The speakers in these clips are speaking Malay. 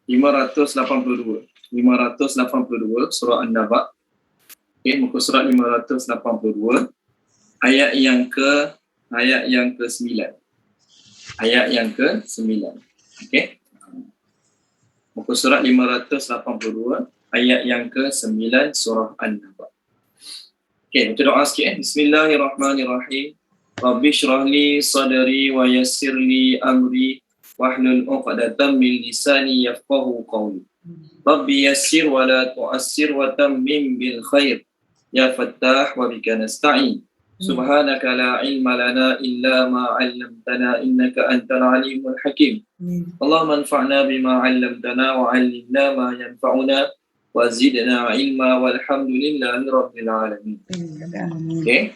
582 surah An-Naba. Okay, muka surat 582 ayat yang ke-9. Ayat yang ke-9. Okey. Muka surat 582 ayat yang ke-9 surah An-Naba. Okey, kita doa sikit. Bismillahirrahmanirrahim. Rabbi shrah li sadri wa yassir li amri wahlul 'uqdatam min lisani yafqahu qawli. Rabbi yassir wa la tu'assir wa tammim bil khair. Ya Fattah wa bika nasta'in. Subhanaka la ilma lana illa ma 'allamtana innaka antal alimul hakim. Allahumma anfa'na bima 'allamtana wa 'allimna ma yanfa'una wa zidna ilma walhamdulillahi rabbil alamin. Okey.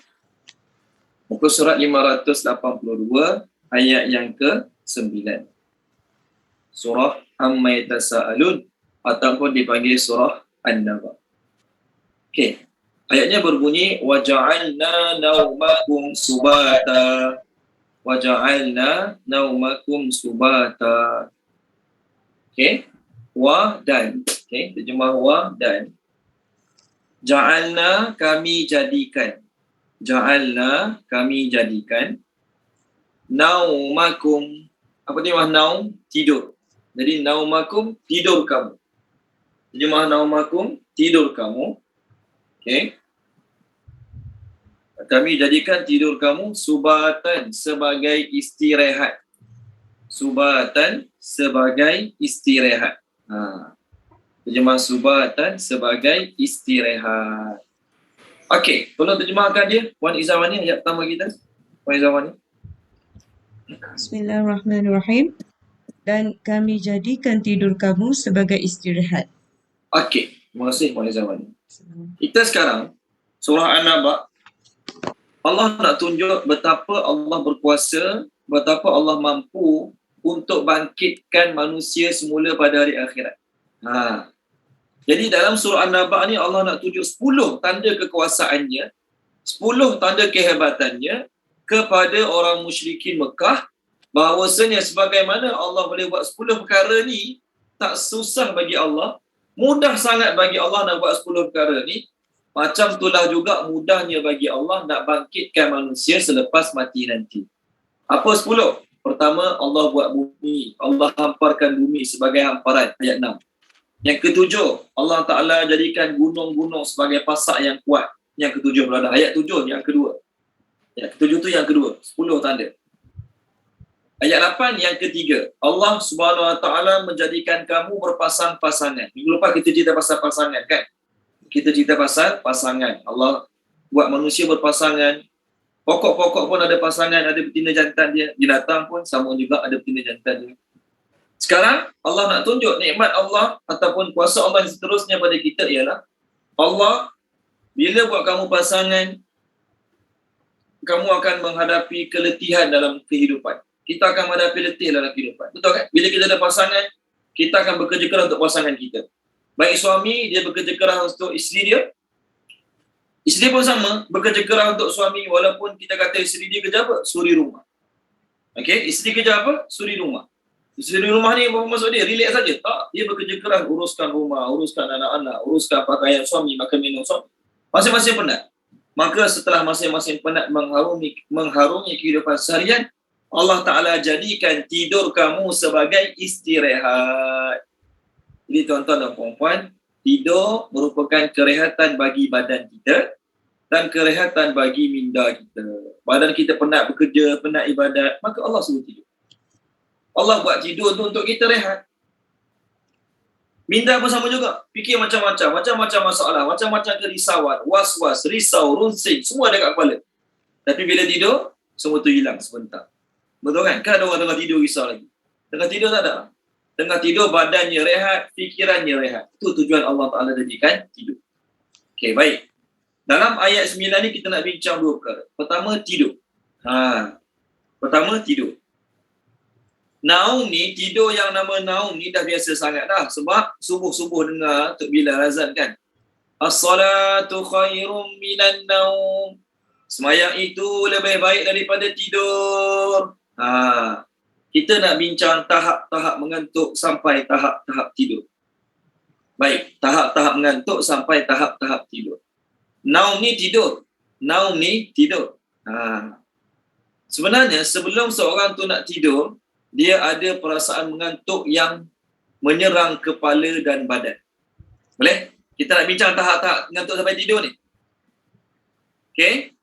Muka surat 582 ayat yang ke-9. Surah Amma Yatasaalun ataupun dipanggil surah An-Naba. Okey. Ayatnya berbunyi waja'alna naumakum subata. Waja'alna naumakum subata. Okey. Wa dan. Okey, terjemah wa dan. Ja'alna kami jadikan. Ja'alna kami jadikan. Naumakum. Apa terjemah naum? Tidur. Jadi naumakum tidur kamu. Terjemah naumakum tidur kamu. Okey. Kami jadikan tidur kamu subatan sebagai istirahat. Subatan sebagai istirahat. Terjemah subatan sebagai istirahat. Okey, tolong terjemahkan dia. Puan Izawani, ayat pertama kita. Puan Izawani. Bismillahirrahmanirrahim. Dan kami jadikan tidur kamu sebagai istirahat. Okey, terima kasih Puan Izawani. Kita sekarang, surah An-Naba, Allah nak tunjuk betapa Allah berkuasa, betapa Allah mampu untuk bangkitkan manusia semula pada hari akhirat. Jadi dalam surah An-Naba ni Allah nak tunjuk 10 tanda kekuasaannya, 10 tanda kehebatannya kepada orang musyrikin Mekah, bahawasanya sebagaimana Allah boleh buat 10 perkara ni, tak susah bagi Allah, mudah sangat bagi Allah nak buat 10 perkara ni. Macam itulah juga mudahnya bagi Allah nak bangkitkan manusia selepas mati nanti. Apa 10? Pertama, Allah buat bumi. Allah hamparkan bumi sebagai hamparan. Ayat 6. Yang ketujuh, Allah Ta'ala jadikan gunung-gunung sebagai pasak yang kuat. Yang ketujuh berada. Ayat 7 yang kedua. Yang ketujuh tu yang kedua. 10 tanda. Ayat 8 yang ketiga. Allah Subhanahu Wa Ta'ala menjadikan kamu berpasang-pasangan. Minggu lepas kita cerita pasal pasangan kan? Kita cerita pasal pasangan. Allah buat manusia berpasangan. Pokok-pokok pun ada pasangan, ada betina jantan dia. Binatang pun sama juga ada betina jantan dia. Sekarang Allah nak tunjuk nikmat Allah ataupun kuasa Allah yang seterusnya pada kita ialah Allah bila buat kamu pasangan, kamu akan menghadapi keletihan dalam kehidupan. Kita akan menghadapi letih dalam kehidupan. Betul kan? Bila kita ada pasangan, kita akan bekerja keras untuk pasangan kita. Baik suami, dia bekerja keras untuk isteri dia. Isteri pun sama, bekerja keras untuk suami. Walaupun kita kata isteri dia kerja apa? Suri rumah. Okey, isteri kerja apa? Suri rumah. Suri rumah ni apa maksud dia? Relax saja. Tak, dia bekerja keras uruskan rumah, uruskan anak-anak, uruskan pakaian suami, makan minum suami. Masing-masing penat. Maka setelah masing-masing penat mengharungi kehidupan seharian, Allah Ta'ala jadikan tidur kamu sebagai istirahat. Jadi tuan-tuan dan puan-puan, tidur merupakan kerehatan bagi badan kita dan kerehatan bagi minda kita. Badan kita penat bekerja, penat ibadat, maka Allah suruh tidur. Allah buat tidur tu untuk kita rehat. Minda pun sama juga. Fikir macam-macam masalah, macam-macam kerisauan, was-was, risau, runsing, semua ada kat kepala. Tapi bila tidur, semua tu hilang sebentar. Betul kan? Kan ada orang tengah tidur risau lagi. Tengah tidur tak ada. Tengah tidur badannya rehat, fikirannya rehat. Itu tujuan Allah Ta'ala jadikan tidur. Okey, baik. Dalam ayat 9 ni kita nak bincang dua perkara. Pertama, tidur. Pertama, tidur. Naum ni, tidur yang nama naum ni dah biasa sangat dah. Sebab subuh-subuh dengar Tok Bilal azan kan. As-salatu khairum minan naum. Semayang itu lebih baik daripada tidur. Kita nak bincang tahap-tahap mengantuk sampai tahap-tahap tidur. Baik, tahap-tahap mengantuk sampai tahap-tahap tidur. Naum ni tidur. Naum ni tidur. Sebenarnya sebelum seorang tu nak tidur, dia ada perasaan mengantuk yang menyerang kepala dan badan. Boleh? Kita nak bincang tahap-tahap mengantuk sampai tidur ni. Okey?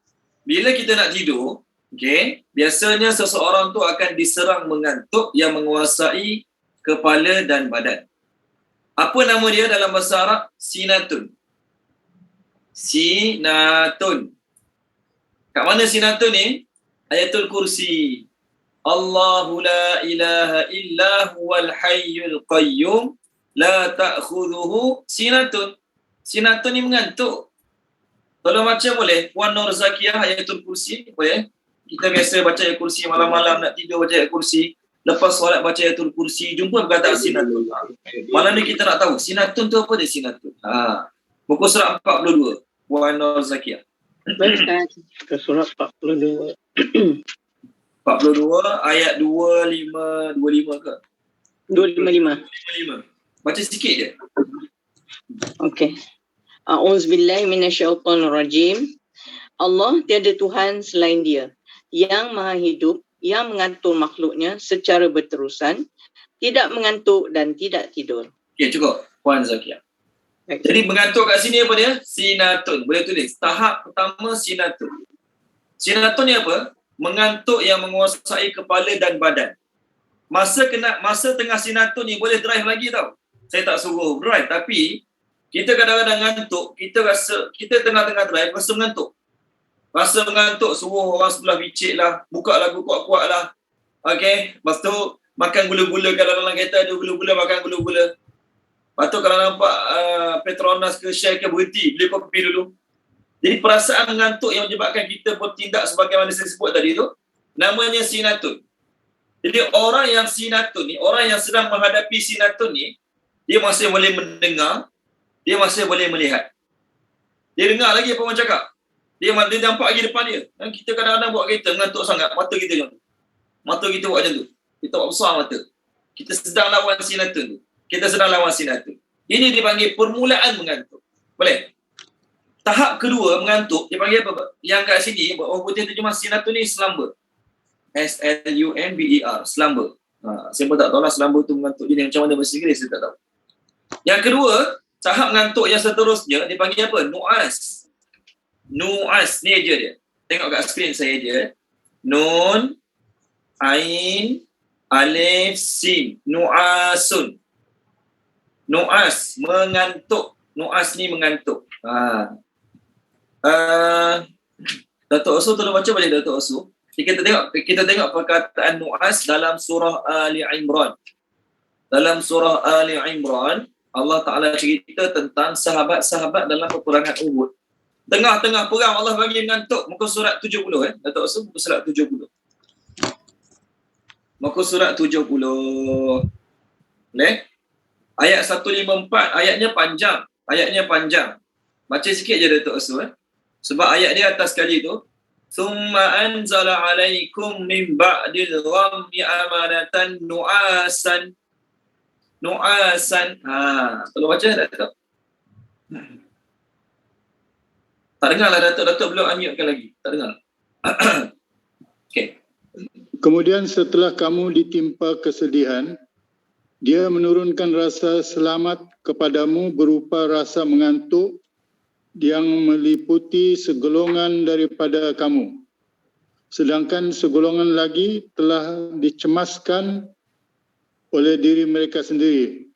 Bila kita nak tidur, okey, biasanya seseorang tu akan diserang mengantuk yang menguasai kepala dan badan. Apa nama dia dalam bahasa Arab? Sinatun. Sinatun. Kat mana sinatun ni? Ayatul Kursi. Allahu la ilaha illa huwal hayyul qayyum la ta'khudhuhu sinatun. Sinatun ni mengantuk. Kalau macam boleh, Puan Nur Zakiyah Ayatul Kursi, boleh? Kita biasa baca Ayatul Kursi malam-malam nak tidur baca Ayatul Kursi. Lepas solat baca Ayatul Kursi, jumpa perkataan sinatun. Malam ni kita nak tahu, sinatun tu apa dia sinatun? Muka surat 42, Puan Nur Zakiyah. Baik, ke surat 42. 42 ayat 25 ke? 255. 25. Baca sikit je. Okey. A'udzubillahi minasyaitonirrajim. Allah tiada Tuhan selain Dia, yang Maha Hidup, yang mengatur makhluknya secara berterusan, tidak mengantuk dan tidak tidur. Okey, cukup. Puan Zakiyah. Jadi mengantuk kat sini apa dia? Sinatun. Boleh tulis. Tahap pertama sinatun. Sinatun ni apa? Mengantuk yang menguasai kepala dan badan. Masa tengah sinatun ni boleh drive lagi tau. Saya tak suruh drive, tapi kita kadang-kadang ngantuk, kita tengah-tengah drive rasa mengantuk. Rasa mengantuk, suruh orang sebelah bicik lah, buka lagu kuat-kuat lah. Okey, lepas tu makan gula-gula, kalau dalam kereta ada gula-gula, makan gula-gula. Lepas tu kalau nampak Petronas ke Shell ke, berhenti, beli kopi dulu. Jadi perasaan mengantuk yang menyebabkan kita bertindak sebagaimana saya sebut tadi tu, namanya sinatun. Jadi orang yang sinatun ni, orang yang sedang menghadapi sinatun ni, dia masih boleh mendengar, dia masih boleh melihat. Dia dengar lagi apa orang cakap. Dia nampak lagi depan dia. Dan kita kadang-kadang buat kereta mengantuk sangat, mata kita macam tu. Mata kita buat macam tu. Kita buat besar mata. Kita sedang lawan sinatun tu. Kita sedang lawan sinatun. Ini dipanggil permulaan mengantuk. Boleh? Tahap kedua mengantuk, dia panggil apa? Yang kat sini, orang putih terjemah sinatun ni slumber. S-L-U-M-B-E-R. Slumber. Saya pun tak tahu lah slumber tu mengantuk jenis macam mana bahasa Inggeris, saya tak tahu. Yang kedua, tahap mengantuk yang seterusnya, dia panggil apa? Nu'as. Nu'as. Ni aja dia. Tengok kat skrin saya je. Nun, Ain, Alif, Sin. Nu'asun. Nu'as. Mengantuk. Nu'as ni mengantuk. Datuk Osu tolong baca balik Datuk Osu. Kita tengok perkataan nu'as dalam surah Ali Imran. Dalam surah Ali Imran, Allah Ta'ala cerita tentang sahabat-sahabat dalam peperangan Uhud. Tengah-tengah perang Allah bagi mengantuk. Muka surat 70 Datuk Osu, muka surat 70. Muka surat 70. Boleh? Ayat 154, ayatnya panjang. Baca sikit je Datuk Osu. Sebab ayat dia atas sekali tu. Thumma anzala alaikum min ba'dil ghammi amanatan nu'asan. Nu'asan. Tolong baca Datuk. Tak dengar lah Datuk belum unmute-kan lagi. Tak dengar. Okey. Kemudian setelah kamu ditimpa kesedihan, Dia menurunkan rasa selamat kepadamu berupa rasa mengantuk yang meliputi segolongan daripada kamu. Sedangkan segolongan lagi telah dicemaskan oleh diri mereka sendiri.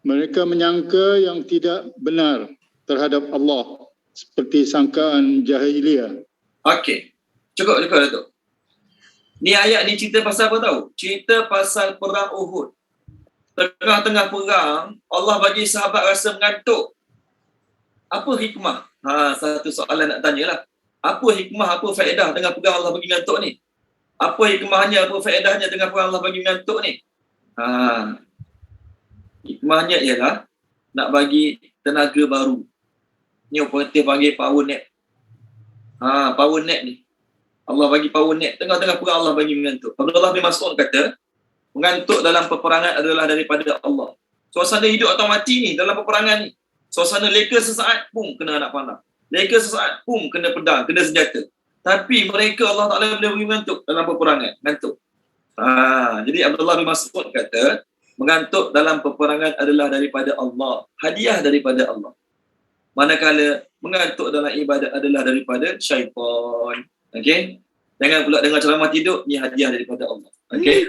Mereka menyangka yang tidak benar terhadap Allah seperti sangkaan jahiliyah. Okey. Cukup Datuk. Ni ayat ni cerita pasal apa tahu? Cerita pasal perang Uhud. Tengah-tengah perang, Allah bagi sahabat rasa mengantuk. Apa hikmah? Satu soalan nak tanyalah. Apa hikmah, apa faedah dengan perang Allah bagi mengantuk ni? Apa hikmahnya, apa faedahnya dengan perang Allah bagi mengantuk ni? Hikmahnya ialah nak bagi tenaga baru. Ni operator panggil power nap. Power nap ni. Allah bagi power nap. Tengah-tengah perang Allah bagi mengantuk. Abdullah bin Mas'ud kata, mengantuk dalam peperangan adalah daripada Allah. Suasana hidup atau mati ni dalam peperangan ni. Suasana leka sesaat pun kena anak panah. Leka sesaat pun kena pedang, kena senjata. Tapi mereka Allah Ta'ala boleh beri mengantuk dalam peperangan. Mengantuk. Jadi Abdullah bin Mas'ud kata, mengantuk dalam peperangan adalah daripada Allah. Hadiah daripada Allah. Manakala mengantuk dalam ibadat adalah daripada syaitan. Okey? Jangan pula dengar ceramah tidur, ni hadiah daripada Allah. Okey?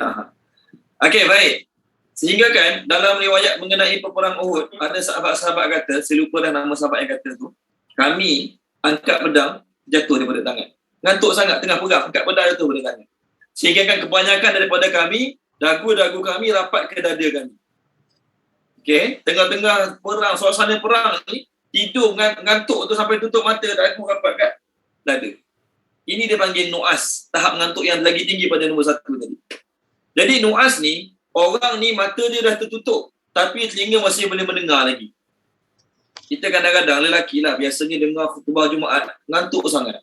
Okey, baik. Sehingga kan dalam riwayat mengenai peperang Uhud, ada sahabat-sahabat kata, saya lupa dah nama sahabat yang kata tu, kami angkat pedang, jatuh daripada tangan. Ngantuk sangat tengah perang, angkat pedang jatuh daripada tangan. Sehingga kan kebanyakan daripada kami, dagu-dagu kami rapat ke dada kami. Okey, tengah-tengah perang, suasana perang ni, tidur ngantuk tu sampai tutup mata, dagu rapat kat dada. Ini dia panggil nu'as, tahap ngantuk yang lagi tinggi pada nombor 1 tadi. Jadi nu'as ni, orang ni mata dia dah tertutup, tapi telinga masih boleh mendengar lagi. Kita kadang-kadang lelaki lah, biasanya dengar khutbah Jumaat, ngantuk sangat.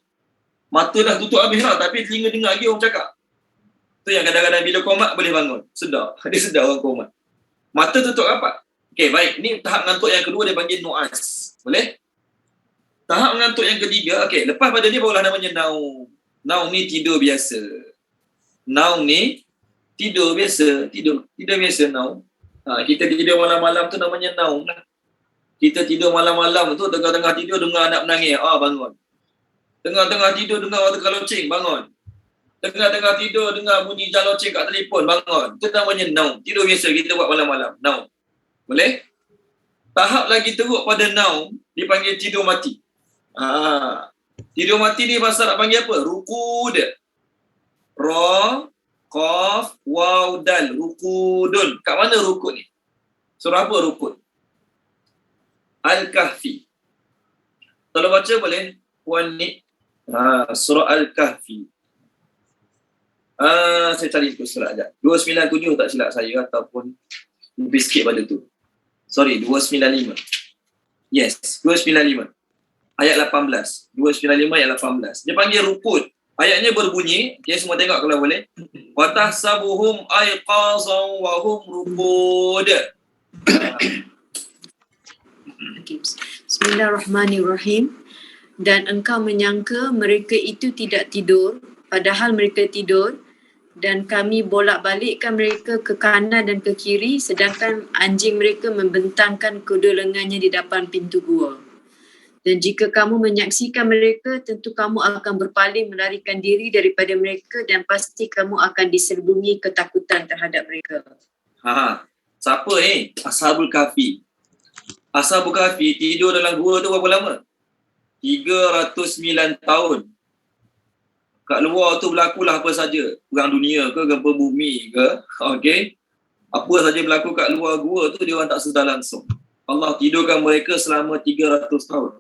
Mata dah tutup habis lah, tapi telinga dengar lagi orang cakap. Tu yang kadang-kadang bila komat boleh bangun. Sedar. Dia sedar orang komat. Mata tutup rapat. Okey, baik. Ni tahap ngantuk yang kedua dia panggil nu'as. Boleh? Tahap ngantuk yang ketiga, okey, lepas pada ni barulah namanya naum. Naum ni tidur biasa. Naum ni tidur biasa. Tidur biasa naum. Kita tidur malam-malam tu namanya naum lah. Kita tidur malam-malam tu, tengah-tengah tidur dengar anak menangis. Bangun. Tengah-tengah tidur dengar orang tengah loceng, bangun. Tengah-tengah tidur dengar bunyi jam loceng kat telefon, bangun. Itu namanya naum. Tidur biasa kita buat malam-malam. Naum. Boleh? Tahap lagi teruk pada naum dipanggil tidur mati. Tidur mati ni bahasa nak panggil apa? Rukud. Ra, qaf, waw, dal. Rukudun. Kat mana rukud ni? Surah apa rukud? Al-Kahfi. Kalau baca boleh? Puan ni. Surah Al-Kahfi. Saya cari tu surah sekejap. 297 tak silap saya, ataupun lebih sikit pada tu. Sorry, 295. Yes, 295. Ayat 18. 295 ayat 18. Dia panggil rukud. Ayatnya berbunyi, okay, semua tengok kalau boleh. Wa tahsabuhum aiqazan wa hum rukud. Bismillahirrahmanirrahim. Dan engkau menyangka mereka itu tidak tidur, padahal mereka tidur, dan kami bolak-balikkan mereka ke kanan dan ke kiri, sedangkan anjing mereka membentangkan kedua lengannya di depan pintu gua. Dan jika kamu menyaksikan mereka, tentu kamu akan berpaling melarikan diri daripada mereka, dan pasti kamu akan diselubungi ketakutan terhadap mereka. Siapa Ashabul Kahfi. Ashabul Kahfi tidur dalam gua tu berapa lama? 309 tahun. Kat luar tu berlakulah apa saja. Perang dunia ke, gempa bumi ke. Okey. Apa saja berlaku kat luar gua tu dia orang tak sedar langsung. Allah tidurkan mereka selama 300 tahun.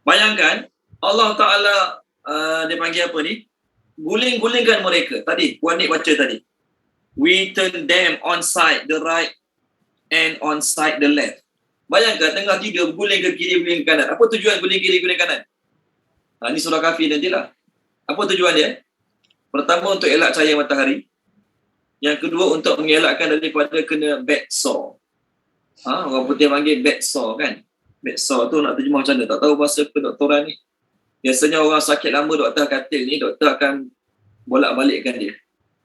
Bayangkan Allah Ta'ala dia panggil apa ni? Guling-gulingkan mereka. Tadi, Puan Nik baca tadi. We turn them on side the right and on side the left. Bayangkan tengah tidur, guling ke kiri, guling ke kanan. Apa tujuan guling kiri, guling kanan? Ini surah Kahfi nantilah. Apa tujuan dia? Pertama, untuk elak cahaya matahari. Yang kedua, untuk mengelakkan daripada kena bed sore. Orang putih panggil bed sore kan? Bed sore tu nak terjemah macam mana? Tak tahu bahasa kedoktoran ni. Biasanya orang sakit lama doktor katil ni, doktor akan bolak-balikkan dia.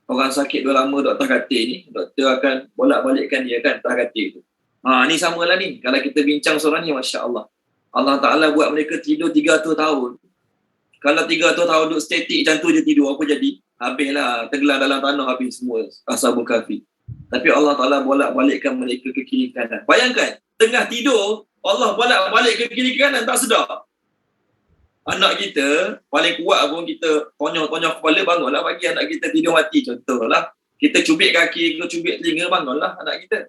Orang sakit dah lama doktor katil ni, doktor akan bolak-balikkan dia kan, atas katil tu. Ni samalah ni. Kalau kita bincang surah ni, Masya Allah. Allah Ta'ala buat mereka tidur 300 tahun. Kalau 300 tahun duduk statik macam tu je tidur, apa jadi? Habislah, tenggelam dalam tanah, habis semua Ashabul Kahfi. Tapi Allah Ta'ala bolak-balikkan mereka ke kiri kanan. Bayangkan, tengah tidur, Allah bolak-balik ke kiri kanan, tak sedar. Anak kita, paling kuat pun kita tonyok-tonyok kepala, bangunlah bagi anak kita tidur mati. Contohlah, kita cubit kaki ke cubit telinga, bangunlah anak kita.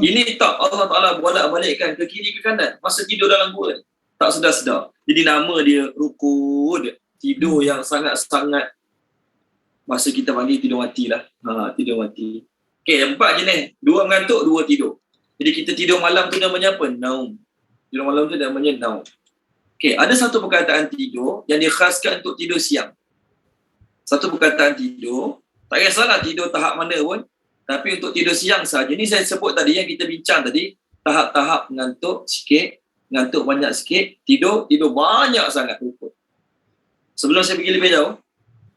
Ini tak, Allah Ta'ala bolak-balikkan ke kiri ke kanan masa tidur dalam gua ni. Tak sedar-sedar. Jadi nama dia rukud. Tidur yang sangat-sangat, masa kita panggil tidur mati lah. Tidur mati. Okey, 4 jenis. 2 mengantuk, 2 tidur. Jadi kita tidur malam tu namanya apa? Naum. Tidur malam tu namanya naum. Okey, ada satu perkataan tidur yang dikhaskan untuk tidur siang. Satu perkataan tidur Tak kisahlah tidur tahap mana pun, tapi untuk tidur siang saja. Ni saya sebut tadi, yang kita bincang tadi, tahap-tahap mengantuk sikit, mengantuk banyak sikit, tidur banyak sangat rukun. Sebelum saya pergi lebih jauh,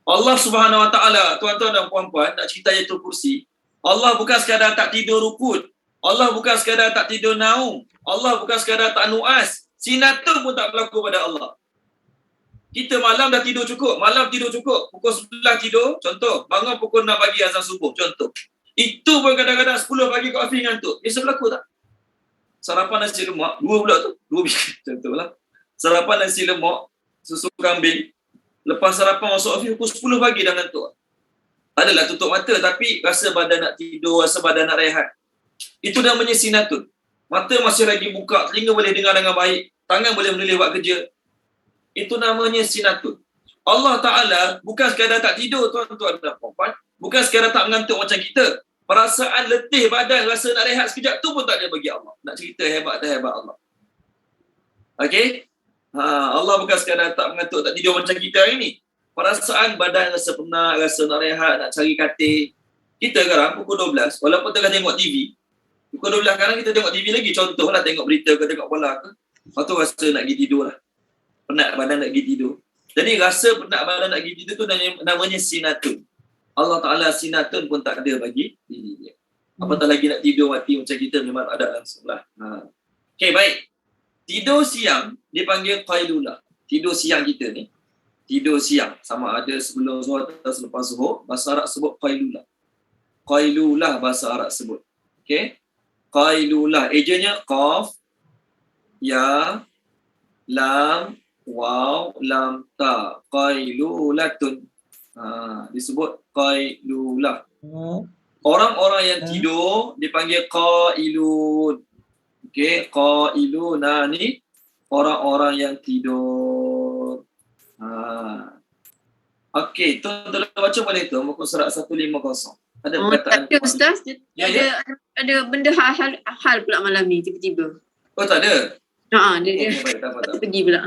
Allah Subhanahu Wa Taala, tuan-tuan dan puan-puan, nak cerita Ayatul Kursi, Allah bukan sekadar tak tidur rukun, Allah bukan sekadar tak tidur naum, Allah bukan sekadar tak nuas, sinatun pun tak berlaku pada Allah. Kita malam dah tidur cukup, pukul 11 tidur, contoh, bangun pukul 6 pagi azan subuh, contoh. Itu pun kadang-kadang 10 pagi kau Afi ngantuk. Biasa berlaku tak? Sarapan nasi lemak, 2 pula tu, 2 biji, contohlah. Sarapan nasi lemak, susu kambing, lepas sarapan masuk Afi pukul 10 pagi dah ngantuk. Adalah tutup mata tapi rasa badan nak tidur, rasa badan nak rehat. Itu namanya sinatun. Mata masih lagi buka, telinga boleh dengar dengan baik, tangan boleh menoleh buat kerja. Itu namanya sinatun. Allah Ta'ala bukan sekadar tak tidur, tuan-tuan dan puan-puan, bukan sekadar tak mengantuk macam kita. Perasaan letih badan, rasa nak rehat sekejap tu pun tak ada bagi Allah. Nak cerita hebat Allah. Okey? Allah bukan sekadar tak mengantuk, tak tidur macam kita hari ni. Perasaan badan rasa penat, rasa nak rehat, nak cari katil. Kita sekarang pukul 12, walaupun tengah tengok TV, pukul 12 sekarang kita tengok TV lagi. Contohlah tengok berita ke, tengok bola ke. Lepas tu rasa nak pergi tidur lah. Penat badan nak pergi tidur. Jadi rasa penat badan nak pergi tidur tu namanya sinatun. Allah Ta'ala sinatun pun tak ada bagi diri dia. Apatah lagi nak tidur mati macam kita, memang tak ada langsung lah. Okey, baik. Tidur siang dipanggil qailulah. Tidur siang kita ni, tidur siang, sama ada sebelum zuhur atau selepas zuhur, bahasa Arab sebut qailulah. Qailulah bahasa Arab sebut. Okey. Qailulah, ejanya qaf, ya, lam, waw, lam, ta. Qailulatun. Disebut qailulah. Orang-orang yang tidur dipanggil qailun. Okey, qailuna ni orang-orang yang tidur. Okey, tuan-tuan baca boleh tu muka surat 150. Ada perkataan. Tak ada Ustaz, Ya, ada benda hal pula malam ni tiba-tiba. Oh, tak ada. Dia Baik, tak apa. pergi pula.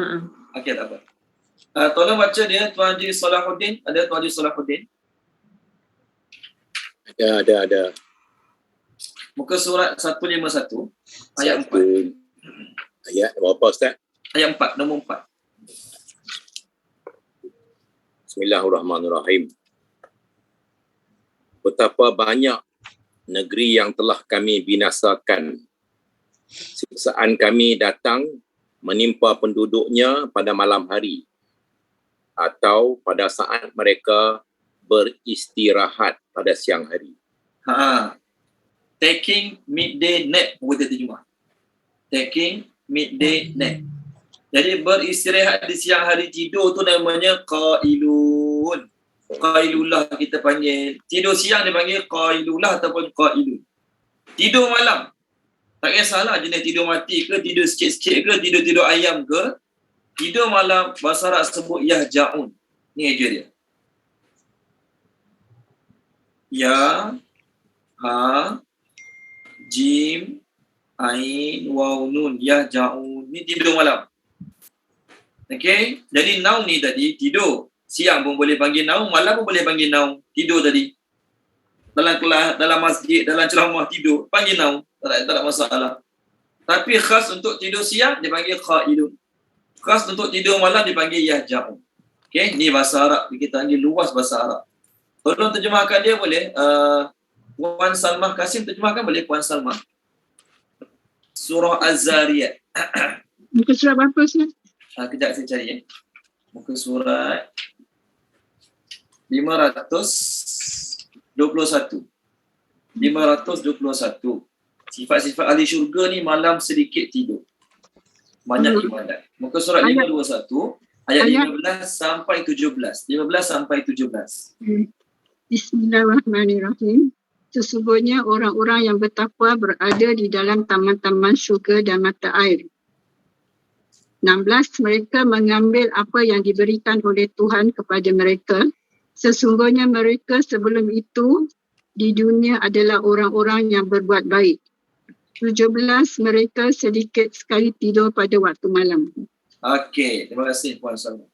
Okey, tak apa. Tolong baca dia, Tuan Haji Salahuddin. Ada Tuan Haji Salahuddin? Ada. Muka surat 151, ayat 4. Ayat berapa Ustaz? Ayat 4, nombor 4. Bismillahirrahmanirrahim. Betapa banyak negeri yang telah kami binasakan. Siksaan kami datang menimpa penduduknya pada malam hari atau pada saat mereka beristirahat pada siang hari. Taking midday nap, kita terjemah. Taking midday nap. Jadi beristirahat di siang hari, tidur tu namanya qailun. Qailulah kita panggil. Tidur siang dipanggil qailulah ataupun qailun. Tidur malam, tak kisahlah jenis tidur mati ke, tidur sikit-sikit ke, tidur ayam ke. Tidur malam, bahasa Arab sebut yahja'un. Ni eja dia. Ya, ha, jim, ain, waw, nun, yahja'un. Ni tidur malam. Okey, jadi naum ni tadi tidur. Siang pun boleh panggil naum, malam pun boleh panggil naum. Tidur tadi. Dalam kelas, dalam masjid, dalam ceramah tidur, panggil naum. Tak ada masalah. Tapi khas untuk tidur siang dipanggil qailun. Khas untuk tidur malam dipanggil yahja'un. Okey, ni bahasa Arab. Kita panggil luas bahasa Arab. Tolong terjemahkan dia boleh. Puan Salmah Kasim terjemahkan boleh, Puan Salmah. Surah Az-Zariyat. Muka surat berapa Ustaz? Kejap saya cari. Muka surat 521. 521. Sifat-sifat ahli syurga ni malam sedikit tidur, banyak ibadat. Muka surat 521 ayat 15 sampai 17. 15 sampai 17. Bismillahirrahmanirrahim. Sesungguhnya orang-orang yang bertakwa berada di dalam taman-taman syurga dan mata air. 16. Mereka mengambil apa yang diberikan oleh Tuhan kepada mereka. Sesungguhnya mereka sebelum itu di dunia adalah orang-orang yang berbuat baik. 17. Mereka sedikit sekali tidur pada waktu malam. Okey, terima kasih Puan Salma.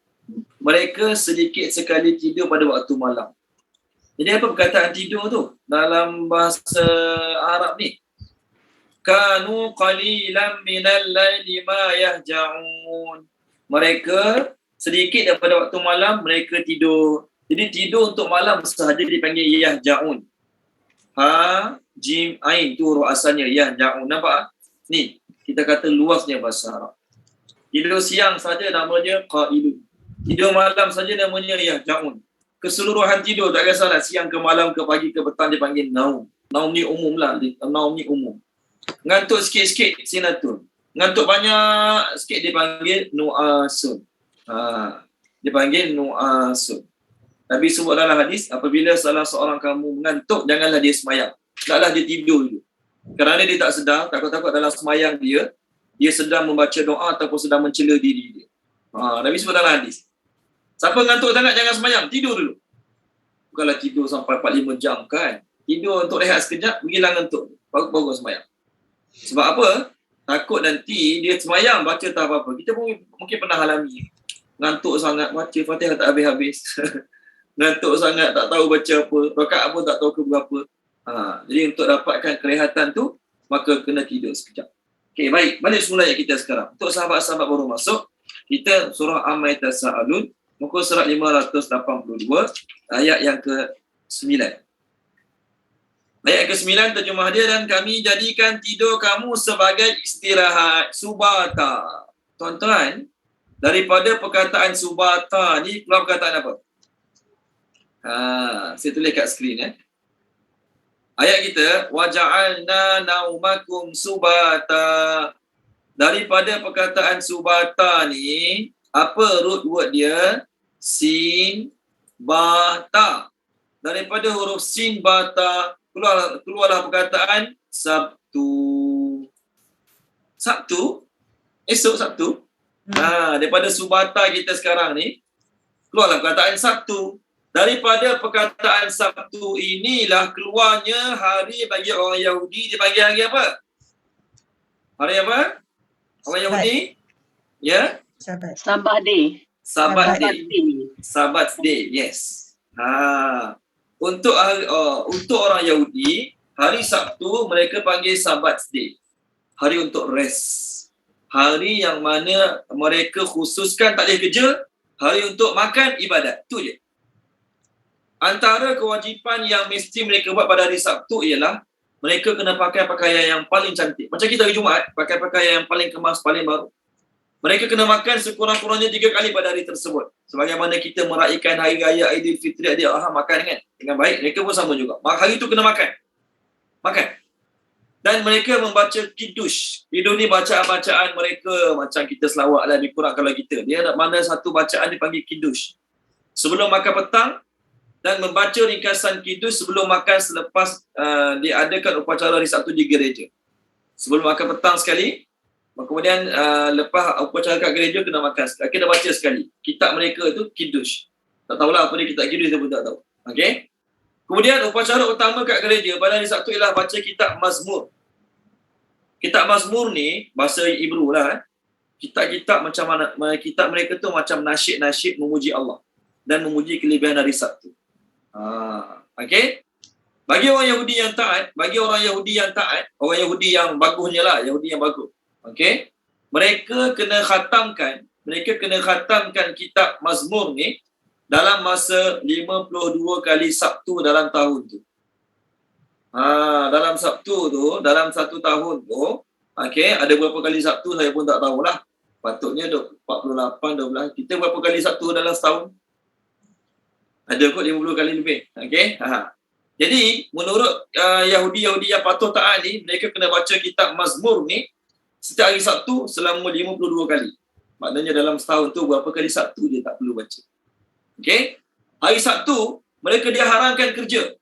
Mereka sedikit sekali tidur pada waktu malam. Jadi apa perkataan tidur tu dalam bahasa Arab ni? Kanu qalilan minal laili ma yahja'un. Mereka sedikit daripada waktu malam mereka tidur. Jadi tidur untuk malam sahaja dipanggil yahja'un. Ha, jim, ain tu huruf asalnya yahja'un. Nampak? Ni, kita kata luasnya bahasa Arab. Tidur siang saja namanya qailun. Tidur malam saja namanya yahja'un. Keseluruhan tidur tak kisahlah siang ke malam ke pagi ke petang dipanggil naum. Naum ni umum lah. Naum ni umum. Ngantuk sikit-sikit sinatun. Ngantuk banyak sikit dipanggil nu'asun. Dipanggil nu'asun. Nabi sebut dalam hadis, apabila salah seorang kamu mengantuk, janganlah dia semayang. Taklah dia tidur dulu. Kerana dia tak sedar, takut-takut dalam semayang dia sedang membaca doa ataupun sedang mencela diri dia. Nabi sebut dalam hadis. Siapa ngantuk sangat jangan semayang, tidur dulu. Bukanlah tidur sampai 4-5 jam kan. Tidur untuk rehat sekejap, pergilah ngantuk. Baru semayang. Sebab apa? Takut nanti dia semayang baca tak apa-apa. Kita mungkin pernah alami. Ngantuk sangat, baca Fatihah tak habis-habis. Ngantuk sangat, tak tahu baca apa. Rakaat pun tak tahu ke berapa. Jadi untuk dapatkan kerehatan tu, maka kena tidur sekejap. Okey, baik. Balik semula ayat kita sekarang. Untuk sahabat-sahabat baru masuk, kita surah Amma Yatasa'alun, muka surat 582, ayat yang ke-9. Ayat ke-9 terjemah dia, dan kami jadikan tidur kamu sebagai istirahat. Subata. Tuan-tuan, daripada perkataan subata ni keluar perkataan apa? Saya tulis kat skrin Ayat kita, waja'alna naumakum subata. Daripada perkataan subata ni, apa root word dia? Sin, bata. Daripada huruf sin, bata, keluarlah perkataan Sabtu. Sabtu? Esok Sabtu? Daripada subata kita sekarang ni, keluarlah perkataan Sabtu. Daripada perkataan Sabtu inilah keluarnya hari bagi orang Yahudi dipanggil hari apa? Hari apa? Orang Yahudi? Ya? Sabbath day. Sabat day, yes. Untuk orang Yahudi, hari Sabtu mereka panggil Sabbath day. Hari untuk rest. Hari yang mana mereka khususkan tak boleh kerja, hari untuk makan, ibadat. Itu je. Antara kewajipan yang mesti mereka buat pada hari Sabtu ialah mereka kena pakai pakaian yang paling cantik. Macam kita hari Jumaat, pakai pakaian yang paling kemas, paling baru. Mereka kena makan sekurang-kurangnya 3 kali pada hari tersebut. Sebagaimana kita meraihkan hari raya Aidilfitri, Adha makan kan dengan baik, mereka pun sama juga. Hari itu kena makan. Dan mereka membaca kiddush. Kiddush ni bacaan-bacaan mereka macam kita selawat lah lebih kurang kalau kita. Dia nak mana satu bacaan dipanggil kiddush. Sebelum makan petang dan membaca ringkasan kiddush sebelum makan selepas diadakan upacara hari Sabtu di gereja. Sebelum makan petang sekali, kemudian lepas upacara kat gereja kena makan sekali. Kena baca sekali. Kitab mereka tu kiddush. Tak tahulah apa dia kitab kiddush, saya pun tak tahu. Okey. Kemudian upacara utama kat gereja pada hari Sabtu ialah baca kitab Mazmur. Kitab Mazmur ni bahasa Ibru lah. Kitab-kitab macam mana, kitab mereka tu macam nasyid-nasyid memuji Allah dan memuji kelebihan hari Sabtu. Okey. Bagi orang Yahudi yang taat, orang Yahudi yang bagusnya lah, Yahudi yang bagus. Okey. Mereka kena khatamkan kitab Mazmur ni dalam masa 52 kali Sabtu dalam tahun tu. Dalam Sabtu tu, dalam satu tahun tu, okey, ada berapa kali Sabtu saya pun tak tahulah. Patutnya 48, 12. Kita berapa kali Sabtu dalam setahun? Ada kot 50 kali lebih. Okey. Jadi, menurut Yahudi-Yahudi yang patuh taat ni, mereka kena baca kitab Mazmur ni setiap hari Sabtu selama 52 kali. Maknanya dalam setahun tu berapa kali Sabtu dia tak perlu baca. Okey. Hari Sabtu mereka diharamkan kerja.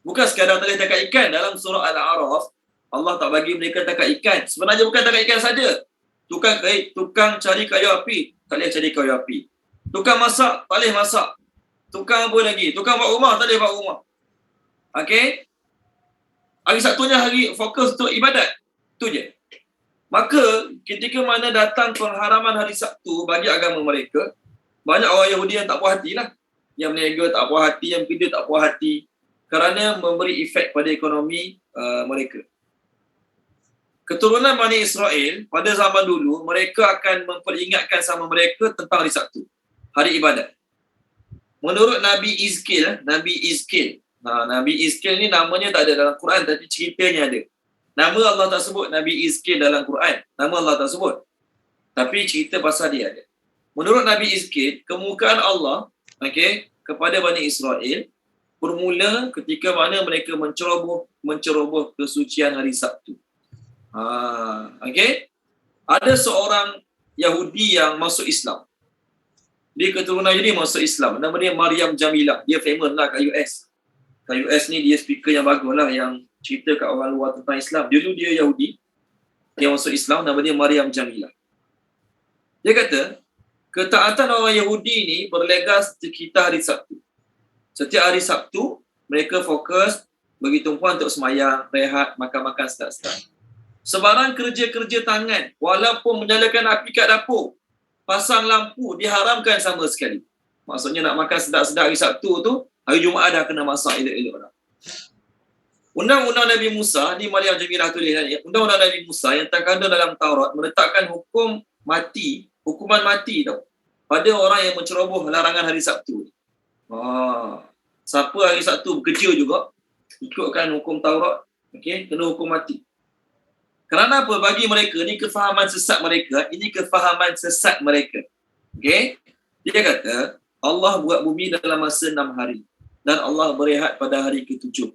Bukan sekadar tak boleh tangkap ikan. Dalam surah Al-A'raf, Allah tak bagi mereka tangkap ikan. Sebenarnya bukan tangkap ikan saja. Tukang cari kayu api, tak boleh cari kayu api. Tukang masak, tak boleh masak. Tukang apa lagi? Tukang buat rumah, tak boleh buat rumah. Okey? Hari Sabtunya hari fokus untuk ibadat. Itu je. Maka ketika mana datang pengharaman hari Sabtu bagi agama mereka, banyak orang Yahudi yang tak puas hati lah. yang meniaga tak puas hati, yang kerja tak puas hati, kerana memberi efek pada ekonomi mereka. Keturunan Bani Israel pada zaman dulu, mereka akan memperingatkan sama mereka tentang hari Sabtu, hari ibadat. Menurut Nabi Izkil, Nabi Izkil ni namanya tak ada dalam Quran, tapi ceritanya ada. Nama Allah tak sebut Nabi Izkil dalam Quran. Nama Allah tak sebut. Tapi cerita pasal dia ada. Menurut Nabi Izkil, kemukaan Allah kepada Bani Israel bermula ketika mana mereka menceroboh kesucian hari Sabtu. Ada seorang Yahudi yang masuk Islam. Dia keturunan Yahudi masuk Islam. Nama dia Maryam Jamilah. Dia famous lah kat US. Kat US ni dia speaker yang bagus lah, yang cerita kat orang luar tentang Islam. Dulu dia Yahudi. Dia masuk Islam. Nama dia Maryam Jamilah. Dia kata, ketaatan orang Yahudi ni berlegas sekitar hari Sabtu. Setiap hari Sabtu, mereka fokus bagi tumpuan untuk semayang, rehat, makan-makan sedap-sedap. Sebarang kerja-kerja tangan, walaupun menyalakan api kat dapur, pasang lampu, diharamkan sama sekali. Maksudnya nak makan sedap-sedap hari Sabtu tu, hari Jumaat dah kena masak elok-elok dah. Undang-undang Nabi Musa, ni Maryam Jamilah tulis ni, undang-undang Nabi Musa yang terkandung dalam Taurat menetapkan hukuman mati tau, pada orang yang menceroboh larangan hari Sabtu. Siapa hari Sabtu bekerja juga, ikutkan hukum Taurat, kena hukum mati. Kerana apa? Bagi mereka, ni kefahaman sesat mereka, ini kefahaman sesat mereka. Dia kata, Allah buat bumi dalam masa 6 hari. Dan Allah berehat pada hari ke-7.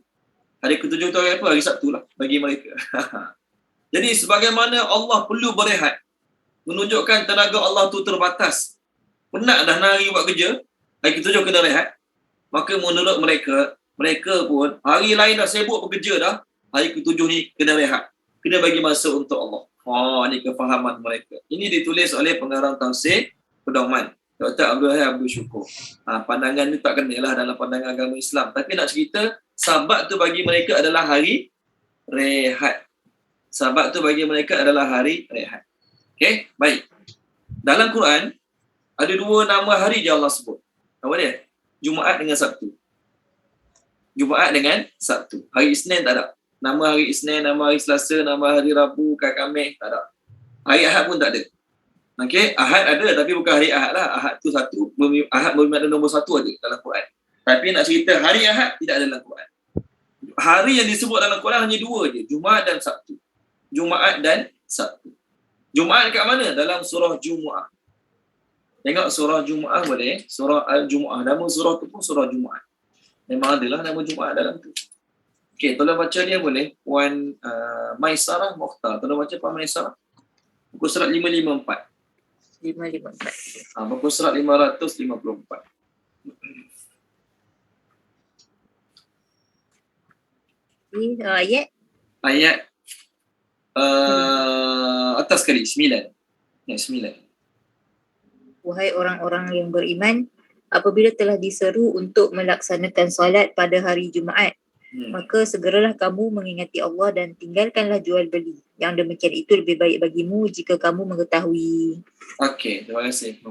Hari ke-7 tu hari apa? Hari Sabtu lah bagi mereka. Jadi sebagaimana Allah perlu berehat, menunjukkan tenaga Allah tu terbatas. Penat dah hari buat kerja, hari ke-7 kena rehat. Maka menurut mereka, mereka pun hari lain dah sibuk bekerja dah, hari ke-7 ni kena rehat. Kena bagi masa untuk Allah. Ini kefahaman mereka. Ini ditulis oleh pengarang tafsir Pedoman, Dr. Abdul Hai Abdul Syukur. Pandangan ni tak kenalah dalam pandangan agama Islam. Tapi nak cerita, Sabat tu bagi mereka adalah hari rehat. Sabat tu bagi mereka adalah hari rehat. Baik. Dalam Quran, ada 2 nama hari je Allah sebut. Apa dia? Jumaat dengan Sabtu. Jumaat dengan Sabtu. Hari Isnin tak ada. Nama hari Isnin, nama hari Selasa, nama hari Rabu, Khamis, tak ada. Hari Ahad pun tak ada. Ahad ada tapi bukan hari Ahad lah. Ahad tu satu, Ahad bermakna nombor 1 ada dalam Quran. Tapi nak cerita hari Ahad tidak ada dalam Quran. Hari yang disebut dalam Quran hanya 2 je, Jumaat dan Sabtu. Jumaat dan Sabtu. Jumaat kat mana? Dalam surah Jumu'ah. Tengok surah Jumu'ah boleh, surah Al-Jumu'ah. Nama surah tu pun surah Jumu'ah. Memang adalah nama Jumaat dalam tu. Tolong baca dia boleh. Puan Maisarah Mokhtar. Tolong baca Puan Maisarah. Buku surat 554. 554. Buku surat 554. Ayat? Ayat atas sekali, 9. Ayat 9. Wahai orang-orang yang beriman, apabila telah diseru untuk melaksanakan solat pada hari Jumaat, maka segeralah kamu mengingati Allah dan tinggalkanlah jual beli. Yang demikian itu lebih baik bagimu jika kamu mengetahui. Terima kasih.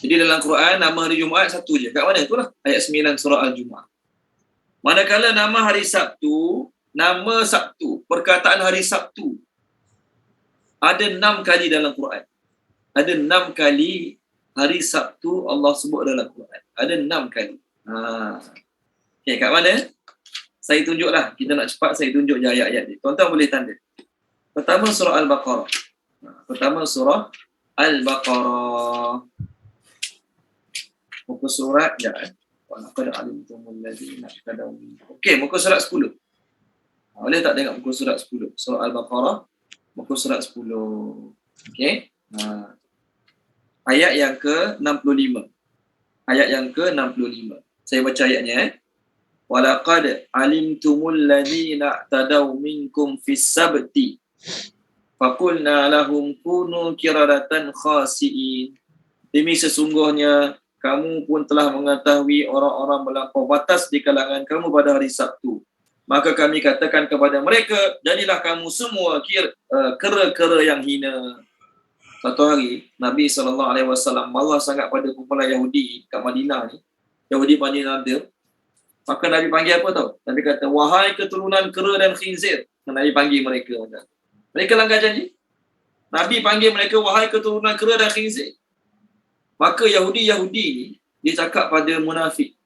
Jadi dalam Quran nama hari Jumaat satu je. Kat mana? Itulah ayat 9 surah Al-Jumu'ah. Manakala nama hari Sabtu, nama Sabtu, perkataan hari Sabtu ada 6 kali dalam Quran. Ada 6 kali hari Sabtu Allah sebut dalam Quran. Ada 6 kali. Kat mana? Saya tunjuklah. Kita nak cepat, saya tunjuk je ayat-ayat ni. Tuan-tuan boleh tanda. Pertama surah Al-Baqarah. Pertama surah Al-Baqarah. Muka surat je. Muka surat 10. Boleh tak tengok muka surat 10? Surah Al-Baqarah, muka surat 10. Ayat yang ke-65. Ayat yang ke-65. Saya baca ayatnya. Walaqad alimtumul ladzina tadaw minkum fis sabti faqulna lahum kunu qiradatan khasiin. Demi sesungguhnya kamu pun telah mengetahui orang-orang melampaui batas di kalangan kamu pada hari Sabtu. Maka kami katakan kepada mereka, jadilah kamu semua kera-kera yang hina. Satu hari Nabi SAW marah sangat pada kumpulan Yahudi kat Madinah ni. Yahudi panggil Nadir. Maka Nabi panggil apa tau? Nabi kata, wahai keturunan kera dan khinzir. Nabi panggil mereka. Mereka langgar janji. Nabi panggil mereka, wahai keturunan kera dan khinzir. Maka Yahudi ni, dia cakap pada munafik.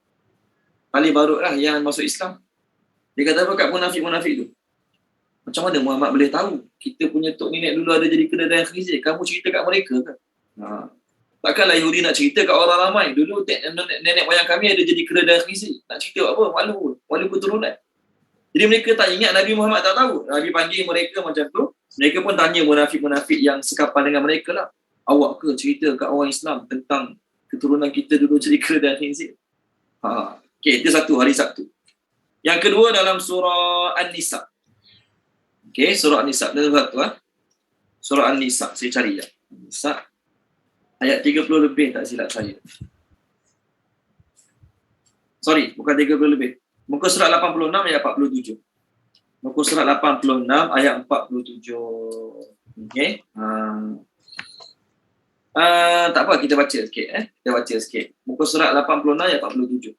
Ali Barut lah yang masuk Islam. Dia kata apa kat munafik-munafik tu? Macam mana Muhammad boleh tahu? Kita punya tok nenek dulu ada jadi kera dan khinzir. Kamu cerita kat mereka kan? Takkanlah Yahudi nak cerita kat orang ramai. Dulu nenek moyang kami ada jadi kera dan khinzir. Nak cerita apa? Malu keturunan. Jadi mereka tak ingat Nabi Muhammad tak tahu. Nabi panggil mereka macam tu. Mereka pun tanya munafik-munafik yang sekapan dengan mereka lah. Awak ke cerita kat orang Islam tentang keturunan kita dulu jadi kera dan khinzir? Okey, itu satu, hari Sabtu. Yang kedua dalam surah An-Nisa. Okey, surah An-Nisa. Itu satu. Surah An-Nisa. Saya cari je. An-Nisa. Ayat 30 lebih tak silap saya. Sorry, bukan 30 lebih. Muka surat 86 ayat 47. Muka surat 86 ayat 47. Okey. Tak apa, kita baca sikit. Kita baca sikit. Muka surat 86 ayat 47.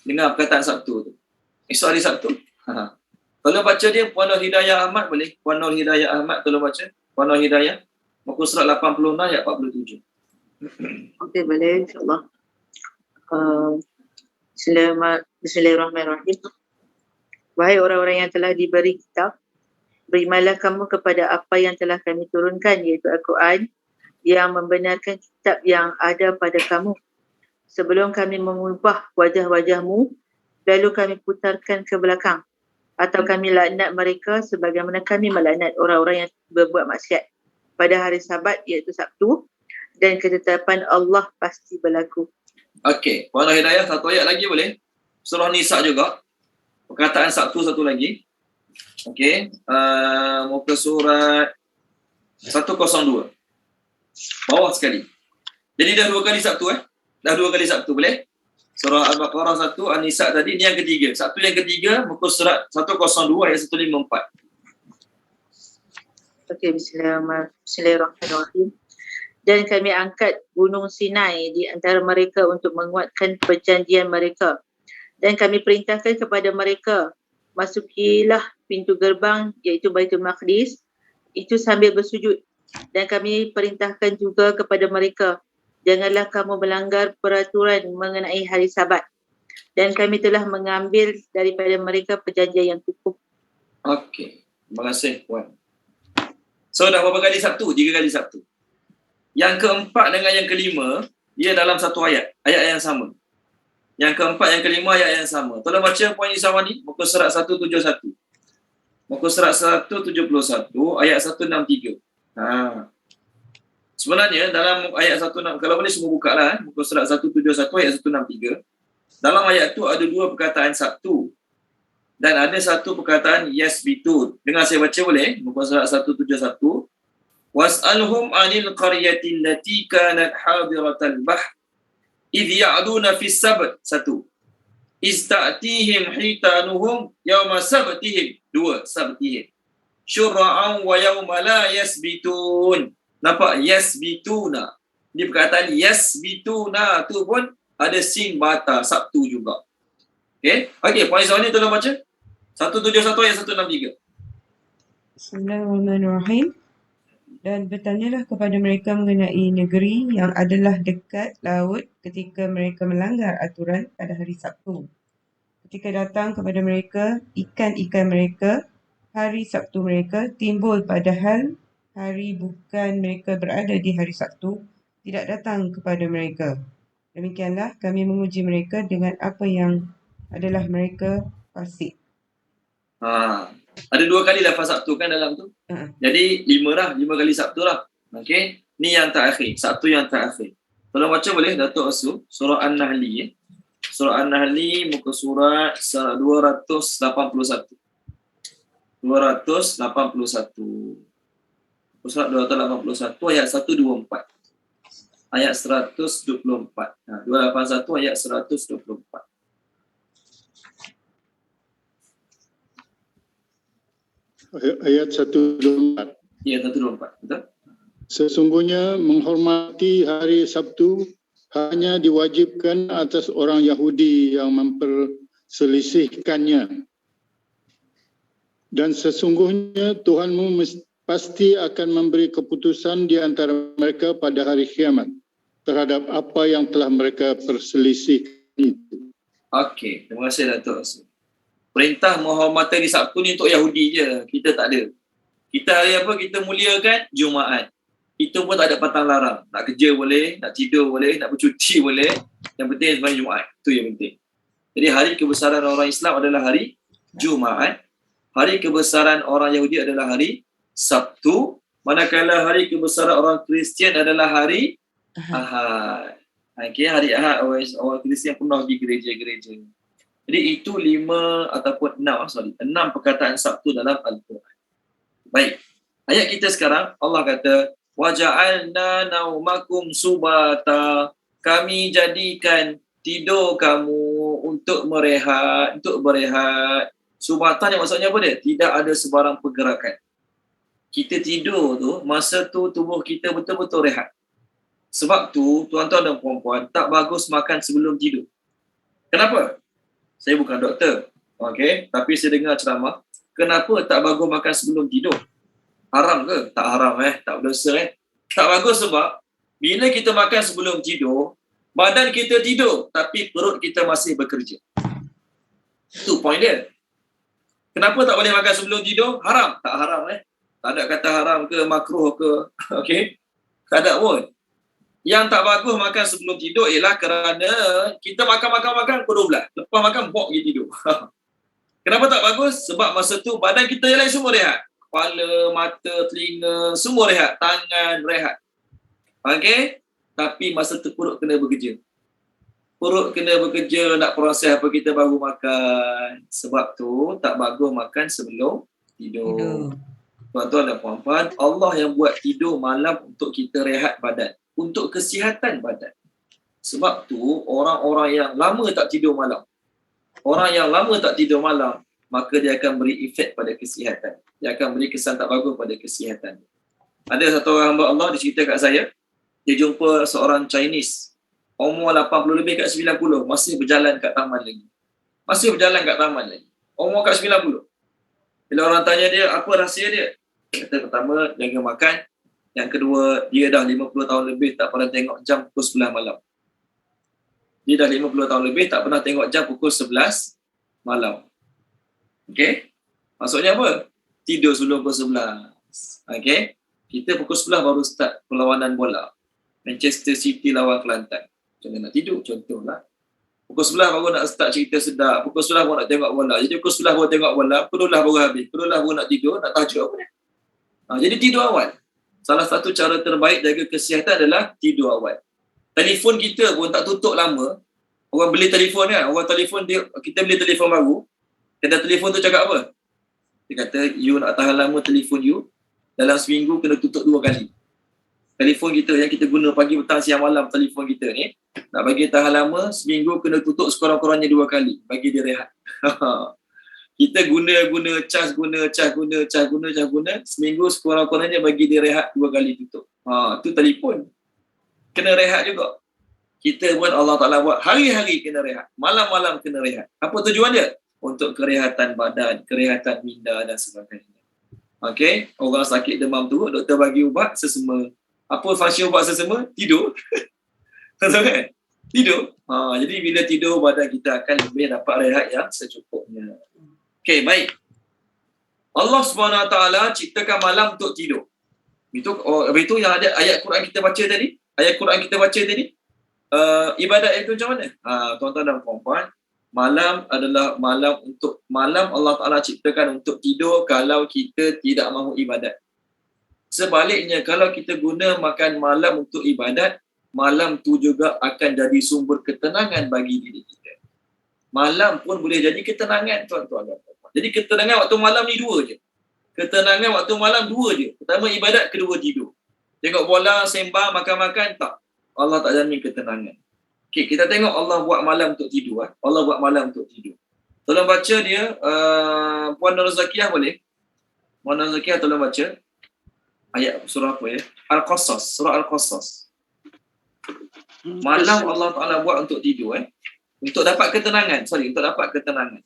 Dengar perkataan Sabtu tu. Esok hari Sabtu. Tolong baca dia, Puan Nur Hidayah Ahmad boleh? Puan Nur Hidayah Ahmad tolong baca. Puan Nur Hidayah. Muka surat 86 ayat 47. Okey, boleh, insyaAllah. Bismillahirrahmanirrahim. Wahai orang-orang yang telah diberi kitab, berimanlah kamu kepada apa yang telah kami turunkan, iaitu Al-Quran, yang membenarkan kitab yang ada pada kamu. Sebelum kami mengubah wajah-wajahmu, lalu kami putarkan ke belakang. Atau kami laknat mereka sebagaimana kami melaknat orang-orang yang berbuat maksiat pada hari Sabat, iaitu Sabtu, dan ketetapan Allah pasti berlaku. Okey, Puan Hidayah, satu ayat lagi boleh? Surah Nisa juga. Perkataan Sabtu satu lagi. Okey, muka surat 102. Bawah sekali. Jadi dah dua kali Sabtu Dah dua kali Sabtu, boleh? Surah Al-Baqarah 1, An-Nisa tadi, ni yang ketiga. Sabtu yang ketiga, muka surat 102 ayat 154. Okey, bismillahirrahmanirrahim. Dan kami angkat gunung Sinai di antara mereka untuk menguatkan perjanjian mereka. Dan kami perintahkan kepada mereka, masukilah pintu gerbang iaitu Baitul Maqdis, itu sambil bersujud. Dan kami perintahkan juga kepada mereka, janganlah kamu melanggar peraturan mengenai hari Sabat. Dan kami telah mengambil daripada mereka perjanjian yang kukuh. Okey, terima kasih Puan. So dah berapa kali Sabtu? 3 kali Sabtu. Yang keempat dengan yang kelima, dia dalam satu ayat yang sama. Yang keempat, yang kelima, ayat yang sama. Tolong baca Puan Isawani, muka surat 171. Muka surat 171, ayat 163. Sebenarnya dalam ayat 16, kalau boleh semua buka lah, muka surat 171, ayat 163. Dalam ayat tu ada dua perkataan Sabtu. Dan ada satu perkataan yasbitun. Dengar saya baca boleh? Muka surat 171. Was'alhum 'anil qaryati allati kanat hadiratal bahr idh ya'duna fis sabt. Satu. Ista'tihim hitanuhum yawma sabtihim. Dua, sabtihim. Syura'an wa yawma la yasbitun. Nampak? Yasbituna. Ini perkataan yasbituna tu pun ada sin bata Sabtu juga. Okey, Puan Izwan ni tolong baca 171 ayat 163. Bismillahirrahmanirrahim. Dan bertanyalah kepada mereka mengenai negeri yang adalah dekat laut ketika mereka melanggar aturan pada hari Sabtu. Ketika datang kepada mereka ikan-ikan mereka, hari Sabtu mereka timbul padahal hari bukan mereka berada di hari Sabtu tidak datang kepada mereka. Demikianlah kami menguji mereka dengan apa yang adalah mereka fasik. Ada dua kali lafaz Sabtu kan dalam tu. Jadi 5 kali Sabtu lah. Okey. Ni yang terakhir. Sabtu yang terakhir. Tolong baca boleh Datuk Asu. Surah An-Nahli. Surah An-Nahli muka surat 281. 281. Muka surat 281 ayat 124. Ayat 124. 281 ayat 124. Ayat 124. Ya, 124. Betul? Sesungguhnya menghormati hari Sabtu hanya diwajibkan atas orang Yahudi yang memperselisihkannya. Dan sesungguhnya Tuhanmu pasti akan memberi keputusan di antara mereka pada hari kiamat terhadap apa yang telah mereka perselisihkan itu. Okey, terima kasih Datuk. Perintah menghormati hari Sabtu ni untuk Yahudi je. Kita tak ada. Kita hari apa? Kita muliakan Jumaat. Itu pun tak ada pantang larang. Nak kerja boleh, nak tidur boleh, nak bercuti boleh. Yang penting sebenarnya Jumaat. Itu yang penting. Jadi hari kebesaran orang Islam adalah hari Jumaat. Hari kebesaran orang Yahudi adalah hari Sabtu. Manakala hari kebesaran orang Kristian adalah hari Ahad. Okay, hari Ahad orang Kristian pernah pergi gereja-gereja. Jadi itu 6 perkataan Sabtu dalam Al-Quran. Baik. Ayat kita sekarang Allah kata waja'alna naumakum subata. Kami jadikan tidur kamu untuk berehat. Subatan yang maksudnya apa dia? Tidak ada sebarang pergerakan. Kita tidur tu, masa tu tubuh kita betul-betul rehat. Sebab tu, tuan-tuan dan puan-puan, tak bagus makan sebelum tidur. Kenapa? Saya bukan doktor. Okay? Tapi saya dengar ceramah. Kenapa tak bagus makan sebelum tidur? Haram ke? Tak haram tak berdosa Tak bagus sebab, bila kita makan sebelum tidur, badan kita tidur, tapi perut kita masih bekerja. Itu point dia. Kenapa tak boleh makan sebelum tidur? Haram. Tak haram Tak ada kata haram ke, makruh ke. Okay? Tak ada pun. Yang tak bagus makan sebelum tidur ialah kerana kita makan pukul 12. Lepas makan, bok pergi tidur. Kenapa tak bagus? Sebab masa tu badan kita yang lain semua rehat. Kepala, mata, telinga, semua rehat. Tangan rehat. Okay? Tapi masa tu perut kena bekerja. Perut kena bekerja, nak proses apa kita baru makan. Sebab tu tak bagus makan sebelum tidur. Tuan-tuan dan puan-puan, Allah yang buat tidur malam untuk kita rehat badan. Untuk kesihatan badan. Sebab tu orang-orang yang lama tak tidur malam. Orang yang lama tak tidur malam, maka dia akan beri efek pada kesihatan. Dia akan beri kesan tak bagus pada kesihatan. Ada satu orang hamba Allah, dia cerita kat saya, dia jumpa seorang Chinese, umur 80 lebih kat 90, masih berjalan kat taman lagi. Umur kat 90. Bila orang tanya dia, apa rahsia dia? Kata pertama, jaga makan. Yang kedua, dia dah 50 tahun lebih tak pernah tengok jam pukul 11 malam. Dia dah 50 tahun lebih tak pernah tengok jam pukul 11 malam. Okey? Maksudnya apa? Tidur sebelum pukul 11. Okey? Kita pukul 11 baru start perlawanan bola. Manchester City lawan Kelantan. Macam mana nak tidur? Contohlah. Pukul 11 baru nak start cerita sedap. Pukul 11 baru nak tengok bola. Jadi pukul 11 baru tengok bola, pukul 12 baru habis. Pukul 12 baru nak tidur, nak tajuk apa ni? Jadi tidur awal. Salah satu cara terbaik jaga kesihatan adalah tidur awal. Telefon kita pun tak tutup lama. Orang beli telefon kan, kita beli telefon baru. Kedai telefon tu cakap apa? Dia kata, you nak tahan lama telefon you, dalam seminggu kena tutup 2 kali. Telefon kita yang kita guna pagi, petang, siang, malam, telefon kita ni, nak bagi tahan lama, seminggu kena tutup sekurang-kurangnya 2 kali. Bagi dia rehat. Kita guna, cas guna, seminggu sekurang-kurangnya bagi dia rehat 2 kali tutup. Tu telefon. Kena rehat juga. Kita pun Allah Ta'ala buat hari-hari kena rehat. Malam-malam kena rehat. Apa tujuan dia? Untuk kerehatan badan, kerehatan minda dan sebagainya. Okey, orang sakit demam tu, doktor bagi ubat sesama. Apa fungsi ubat sesama? Tidur. Tahu kan? Tidur. Jadi bila tidur, badan kita akan lebih dapat rehat yang secukupnya. Okey, baik. Allah SWT ciptakan malam untuk tidur. Itu yang ada ayat Quran kita baca tadi. Ibadat itu macam mana? Tuan-tuan dan puan-puan, malam adalah malam Allah Ta'ala ciptakan untuk tidur kalau kita tidak mahu ibadat. Sebaliknya, kalau kita guna makan malam untuk ibadat, malam tu juga akan jadi sumber ketenangan bagi diri kita. Malam pun boleh jadi ketenangan, tuan-tuan dan puan-puan. Jadi ketenangan waktu malam ni 2 je. Pertama ibadat, kedua tidur. Tengok bola, sembang, makan-makan, tak. Allah tak jamin ketenangan. Okey, kita tengok Allah buat malam untuk tidur. Tolong baca dia, Puan Nur Zakiyah boleh? Puan Nur Zakiyah tolong baca. Ayat surah apa ya? Al-Qasas, surah Al-Qasas. Malam Allah Ta'ala buat untuk tidur untuk dapat ketenangan. Untuk dapat ketenangan.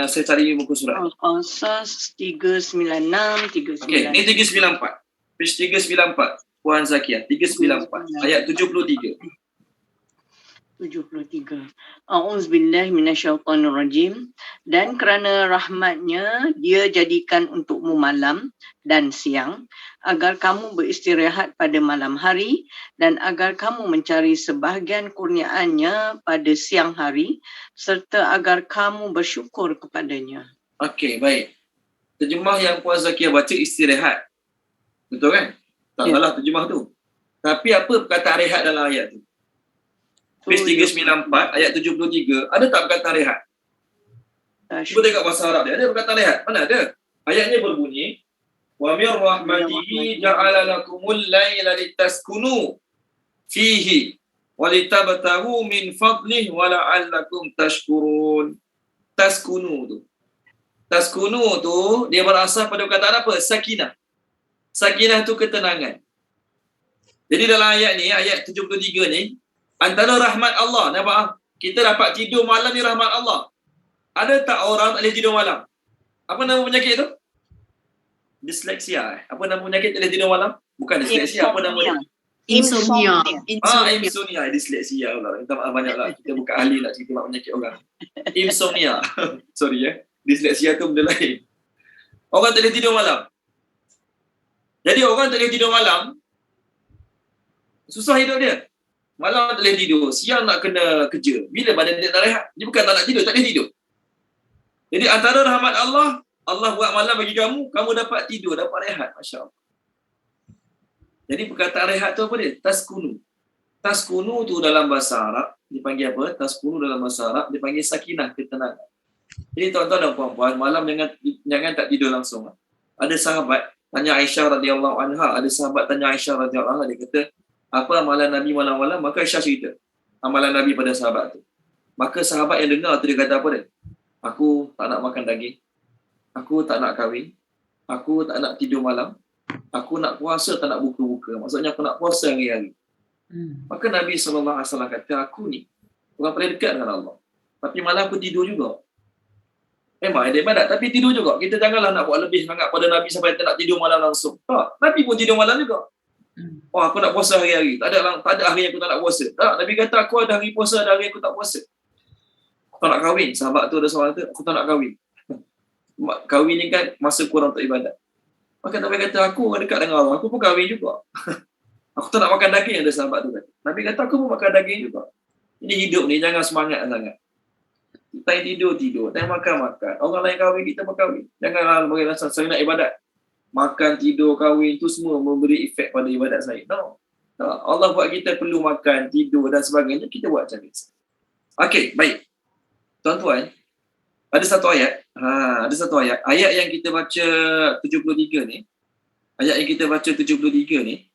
Saya cari buku surat. Al-Qasas 396, 394. Okey, ni 394. Page 394. Puan Zakiah, 394. Ayat 73. 73. A'udzubillahi minasyaitonirrajim. Dan kerana rahmatnya dia jadikan untukmu malam dan siang agar kamu beristirahat pada malam hari dan agar kamu mencari sebahagian kurniaannya pada siang hari serta agar kamu bersyukur kepadanya. Okey, baik. Terjemah yang Puan Zakiah baca istirahat. Betul kan? Tak salah terjemah tu. Tapi apa perkataan rehat dalam ayat tu? Page 394 ayat 73 ada tak perkataan rehat? Cuba tengok bahasa Arab dia. Ada perkataan rehat? Mana ada? Ayatnya berbunyi wa mir rahmatihi ja'ala lakumul laila litaskunu fihi wa litabtahu min fadlihi wa la'allakum tashkurun. Taskunu tu dia berasal pada perkataan apa? Sakinah. Sakinah tu ketenangan. Jadi dalam ayat ni, ayat 73 ni, antara rahmat Allah, nampak? Kita dapat tidur malam ni rahmat Allah. Ada tak orang tak boleh tidur malam? Apa nama penyakit tu? Disleksia. Apa nama penyakit tak boleh tidur malam? Bukan disleksia, apa nama dia? Insomnia. Insomnia. Disleksia pula. Minta maaf banyak lah. Kita bukan ahli nak cerita penyakit orang. Insomnia. Sorry Disleksia tu benda lain. Orang tak boleh tidur malam. Jadi orang tak boleh tidur malam, susah hidup dia. Malam tak boleh tidur, siang nak kena kerja. Bila badan dia tak rehat? Dia bukan tak nak tidur, tak boleh tidur. Jadi antara rahmat Allah, Allah buat malam bagi kamu, kamu dapat tidur, dapat rehat. Masya Allah. Jadi perkataan rehat tu apa dia? Taskunu. Taskunu tu dalam bahasa Arab, dipanggil apa? Taskunu dalam bahasa Arab, dipanggil sakinah, ketenangan. Jadi tuan-tuan dan puan-puan, malam jangan tak tidur langsung. Ada sahabat, tanya Aisyah radhiyallahu anha, ada sahabat tanya Aisyah radhiyallahu anha, dia kata, apa amalan Nabi malam-malam? Maka Aisyah cerita amalan Nabi pada sahabat tu. Maka sahabat yang dengar tu dia kata apa dia? Aku tak nak makan daging. Aku tak nak kahwin. Aku tak nak tidur malam. Aku nak puasa, tak nak buka-buka. Maksudnya aku nak puasa hari-hari. Maka Nabi SAW kata, aku ni orang paling dekat dengan Allah. Tapi malam aku tidur juga. Memang ada ibadat, tapi tidur juga. Kita janganlah nak buat lebih sangat pada Nabi sampai kita nak tidur malam langsung. Tak, Nabi pun tidur malam juga. Oh, aku nak puasa hari-hari. Tak ada hari yang aku tak nak puasa. Tak, Nabi kata aku ada hari puasa, ada hari aku tak puasa. Aku tak nak kahwin. Sahabat tu ada seorang tu, aku tak nak kahwin. Kahwin ni kan masa kurang untuk ibadat. Maka Nabi kata aku dekat dengan Allah, aku pun kahwin juga. Aku tak nak makan daging, ada sahabat tu kata. Nabi kata aku pun makan daging juga. Ini hidup ni jangan semangat sangat. Kita yang tidur, kita yang makan. Orang lain kahwin, kita pun kahwin. Janganlah bagi rasa saya nak ibadat. Makan, tidur, kahwin itu semua memberi efek pada ibadat saya. No. Allah buat kita perlu makan, tidur dan sebagainya, kita buat macam ni. Okey, baik. Tuan-tuan, ada satu ayat. Ayat yang kita baca 73 ni. Ayat yang kita baca 73 ni.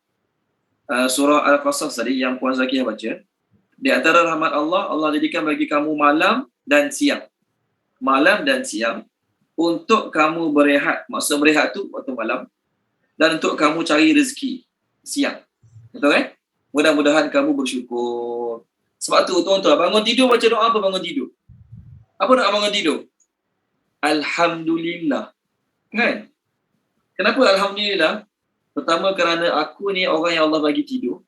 Surah Al-Qasas tadi yang Puan Zakiah baca. Di antara rahmat Allah, Allah jadikan bagi kamu malam dan siang. Malam dan siang. Untuk kamu berehat, maksud berehat tu waktu malam, dan untuk kamu cari rezeki siang. Betul kan? Mudah-mudahan kamu bersyukur. Sebab tu tuan-tuan, bangun tidur baca doa apa bangun tidur? Apa doa bangun tidur? Alhamdulillah. Kan? Kenapa Alhamdulillah? Pertama kerana aku ni orang yang Allah bagi tidur.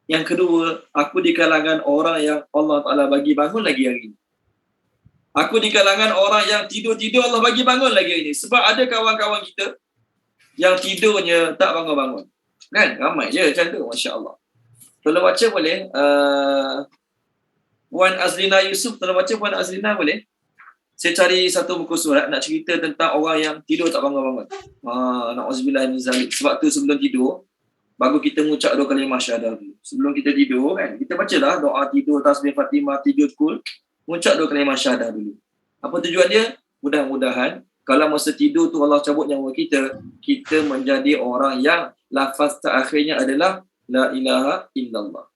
Yang kedua, aku di kalangan orang yang Allah Ta'ala bagi bangun lagi hari ini. Aku di kalangan orang yang tidur-tidur Allah bagi bangun lagi hari ini. Sebab ada kawan-kawan kita yang tidurnya tak bangun-bangun. Kan? Ramai je macam tu. Masya Allah. Tolong baca boleh? Puan Azlina Yusuf, tolong baca Puan Azlina boleh? Saya cari satu buku surat nak cerita tentang orang yang tidur tak bangun-bangun. Na'udzubillah min zalik. Sebab tu sebelum tidur, baru kita mengucap 2 kalimah syahadah dulu. Sebelum kita tidur kan, kita bacalah doa tidur, tasbih Fatimah, tidur kul. Mengucap 2 kalimah syahadah dulu. Apa tujuan dia? Mudah-mudahan kalau masa tidur tu Allah cabut nyawa kita, kita menjadi orang yang lafaz terakhirnya adalah la ilaha illallah.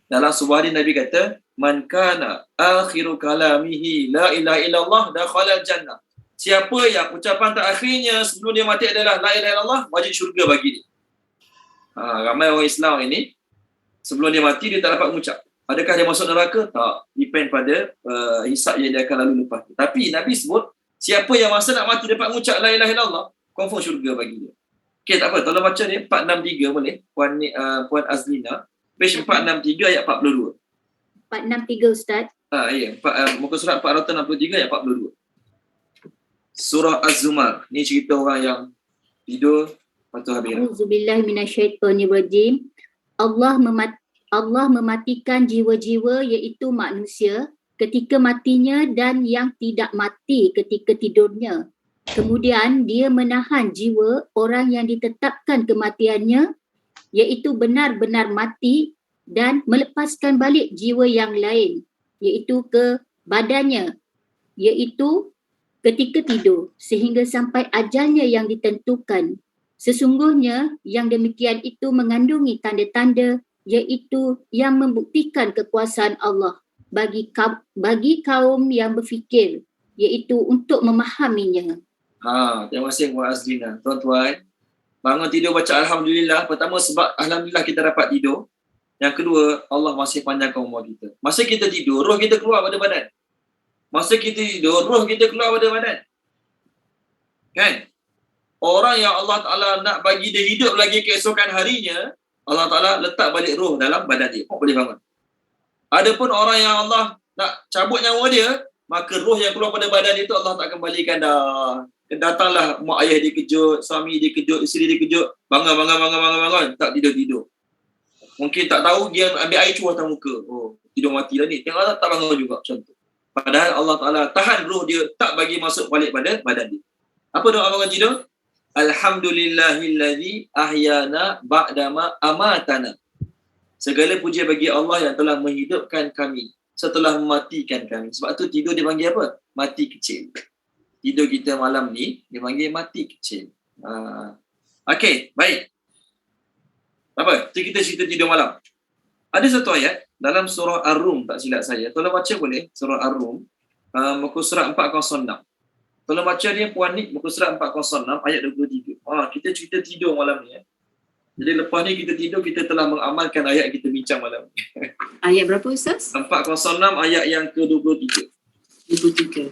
Dalam sebuah hadis Nabi kata, man kana akhiru kalamihi la ilaha illallah dakhala jannah. Siapa yang ucapan terakhirnya sebelum dia mati adalah la ilaha illallah, wajib syurga bagi dia. Ramai orang Islam ini sebelum dia mati dia tak dapat mengucap. Adakah dia masuk neraka? Tak. Depend pada hisab yang dia akan lalu lepas. Tapi Nabi sebut, siapa yang masa nak mati dapat mengucap la ilaha illallah, confirm syurga bagi dia. Okey, tak apa. Tolong baca ni 463 boleh? Puan Azlina. Page 463 ayat 42. 463 Ustaz. Ya. Muka surat 463 ayat 42. Surah Az-Zumar. Ni cerita orang yang tidur lepas tu habis. Auzubillahi minasyaitonirrajim. Allah mematikan jiwa-jiwa iaitu manusia ketika matinya dan yang tidak mati ketika tidurnya. Kemudian dia menahan jiwa orang yang ditetapkan kematiannya iaitu benar-benar mati dan melepaskan balik jiwa yang lain iaitu ke badannya iaitu ketika tidur sehingga sampai ajalnya yang ditentukan. Sesungguhnya yang demikian itu mengandungi tanda-tanda iaitu yang membuktikan kekuasaan Allah bagi kaum yang berfikir iaitu untuk memahaminya. Terima kasih Puan Azlina. Tuan-tuan, bangun tidur baca Alhamdulillah. Pertama sebab Alhamdulillah kita dapat tidur. Yang kedua, Allah masih panjangkan umur kita. Masa kita tidur, roh kita keluar pada badan. Masa kita tidur, roh kita keluar pada badan. Kan? Orang yang Allah Ta'ala nak bagi dia hidup lagi keesokan harinya, Allah Ta'ala letak balik roh dalam badan dia. Boleh bangun. Adapun orang yang Allah nak cabut nyawa dia, maka roh yang keluar pada badan itu Allah tak kembalikan dah. Datanglah mak ayah dia kejut, suami dia kejut, isteri dia kejut, bangun. Tak tidur. Mungkin tak tahu dia ambil air cuah atas muka. Oh, tidur mati dah ni. Tengok tak bangun juga macam tu. Padahal Allah Ta'ala tahan roh dia, tak bagi masuk balik pada badan dia. Apa doa bangun tidur? Alhamdulillahillazi ahyana ba'dama amatana. Segala puji bagi Allah yang telah menghidupkan kami setelah mematikan kami. Sebab tu tidur dia panggil apa? Mati kecil. Tidur kita malam ni dia panggil mati kecil. Okey, baik. Apa? Kita cerita tidur malam. Ada satu ayat dalam surah Ar-Rum, tak silap saya. Tolong baca boleh? Surah Ar-Rum, muka surat 406. Tolong baca dia Puan Nik, muka surat 406 ayat 23. Kita cerita tidur malam ni. Jadi lepas ni kita tidur, kita telah mengamalkan ayat kita bincang malam ni. Ayat berapa Ustaz? 406 ayat yang ke-23. 23.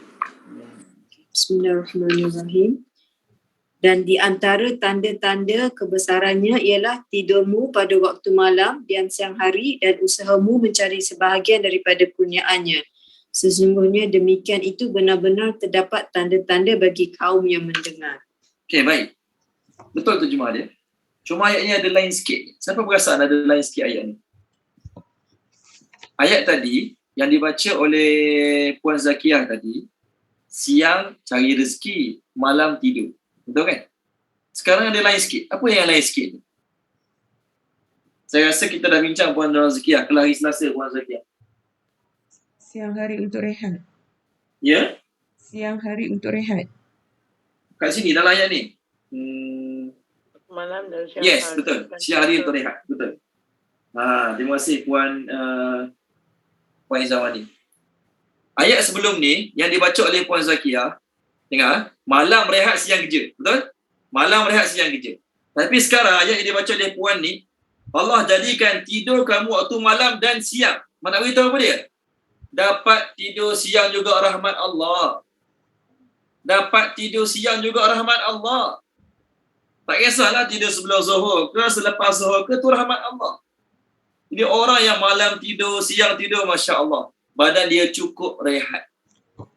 Bismillahirrahmanirrahim. Dan di antara tanda-tanda kebesarannya ialah tidurmu pada waktu malam dan siang hari dan usahamu mencari sebahagian daripada kurniaannya. Sesungguhnya demikian itu benar-benar terdapat tanda-tanda bagi kaum yang mendengar. Okey, baik. Betul terjemah dia. Cuma ayatnya ada lain sikit. Siapa perasan ada lain sikit ayat ni? Ayat tadi yang dibaca oleh Puan Zakiyah tadi, siang cari rezeki, malam tidur. Betul kan? Sekarang ada lain sikit. Apa yang lain sikit ni? Saya rasa kita dah bincang Puan Zakiyah. Kelas hari Selasa Puan Zakiyah. Siang hari untuk rehat. Ya? Siang hari untuk rehat. Kat sini dalam ayat ni. Malam dan siang. Yes, betul. Siang hari untuk rehat. Betul. Terima kasih Puan Izawani. Ayat sebelum ni yang dibaca oleh Puan Zakiyah, dengar, malam rehat siang kerja. Betul? Malam rehat siang kerja. Tapi sekarang ayat yang dibaca oleh Puan ni, Allah jadikan tidur kamu waktu malam dan siang. Mana beritahu apa dia? Dapat tidur siang juga rahmat Allah. Dapat tidur siang juga rahmat Allah. Tak kisahlah tidur sebelum zuhur ke selepas zuhur ke, tu rahmat Allah. Jadi orang yang malam tidur, siang tidur, Masya Allah, badan dia cukup rehat.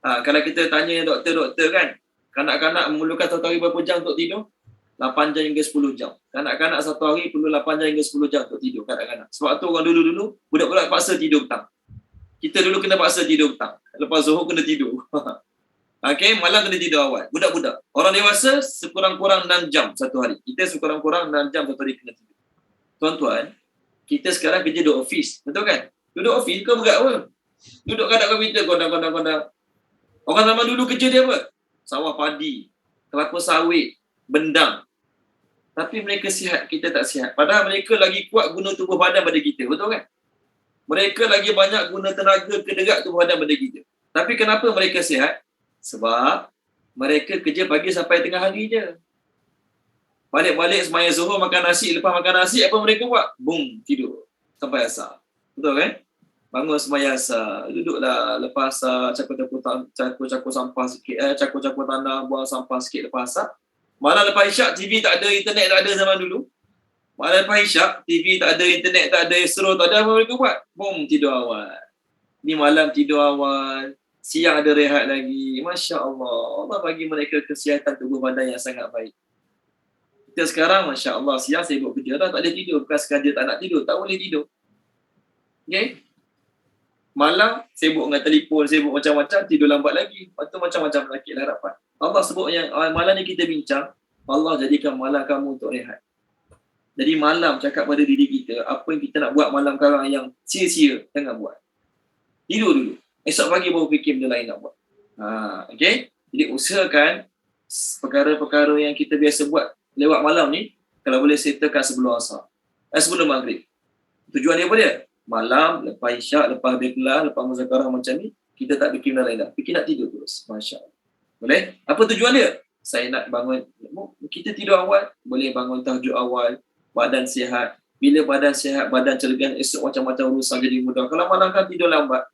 Kalau kita tanya doktor-doktor kan, kanak-kanak memerlukan satu hari berapa jam untuk tidur? 8 jam hingga 10 jam. Kanak-kanak satu hari perlu 8 jam hingga 10 jam untuk tidur kanak-kanak. Sebab tu orang dulu-dulu, budak-budak paksa tidur petang. Kita dulu kena paksa tidur petang. Lepas zuhur kena tidur. Okey, malam kena tidur awal. Budak-budak. Orang dewasa sekurang-kurang 6 jam satu hari. Kita sekurang-kurang 6 jam satu hari kena tidur. Tuan-tuan, kita sekarang kerja duduk office. Betul kan? Duduk office kau berat apa? Duduk kadang komputer, kodang. Orang zaman dulu kerja dia apa? Sawah padi, kelapa sawit, bendang. Tapi mereka sihat, kita tak sihat. Padahal mereka lagi kuat guna tubuh badan pada kita. Betul kan? Mereka lagi banyak guna tenaga kederat tubuh badan pada kita. Tapi kenapa mereka sihat? Sebab mereka kerja pagi sampai tengah hari je. Balik-balik sembahyang zuhur, makan nasi. Lepas makan nasi, apa mereka buat? Boom, tidur. Sampai asar. Betul kan? Bangun sembahyang asar. Duduklah lepas asar, cakur-cakur sampah sikit. Cakur-cakur tanah, buang sampah sikit lepas asar. Malam lepas isyak, TV tak ada, internet tak ada zaman dulu. Malam lepas isyak, TV tak ada, internet tak ada, Astro tak ada, apa mereka buat? Boom, tidur awal. Ni malam tidur awal. Siang ada rehat lagi. Masya Allah. Allah bagi mereka kesihatan tubuh badan yang sangat baik. Kita sekarang, Masya Allah, siang sibuk kerja dah, tak boleh tidur. Bukan sekadar tak nak tidur, tak boleh tidur. Okay? Malam, sibuk dengan telefon, sibuk macam-macam, tidur lambat lagi. Lepas tu macam-macam penyakit lah harapan. Allah sebut yang malam ni kita bincang, Allah jadikan malam kamu untuk rehat. Jadi malam cakap pada diri kita, apa yang kita nak buat malam sekarang yang sia-sia, jangan buat. Tidur dulu. Esok pagi baru fikir benda lain nak buat. Okay? Jadi usahakan perkara-perkara yang kita biasa buat lewat malam ni, kalau boleh settlekan sebelum asar. Sebelum maghrib. Tujuan dia apa dia? Malam, lepas isyak, lepas habis kelas, lepas muzakarah macam ni, kita tak fikir benda lain dah. Fikir nak tidur terus. Masya Allah. Boleh? Apa tujuan dia? Saya nak bangun, kita tidur awal, boleh bangun tahajud awal, badan sihat. Bila badan sihat, badan celegan, esok macam-macam urusan jadi mudah. Kalau malam kan tidur lambat,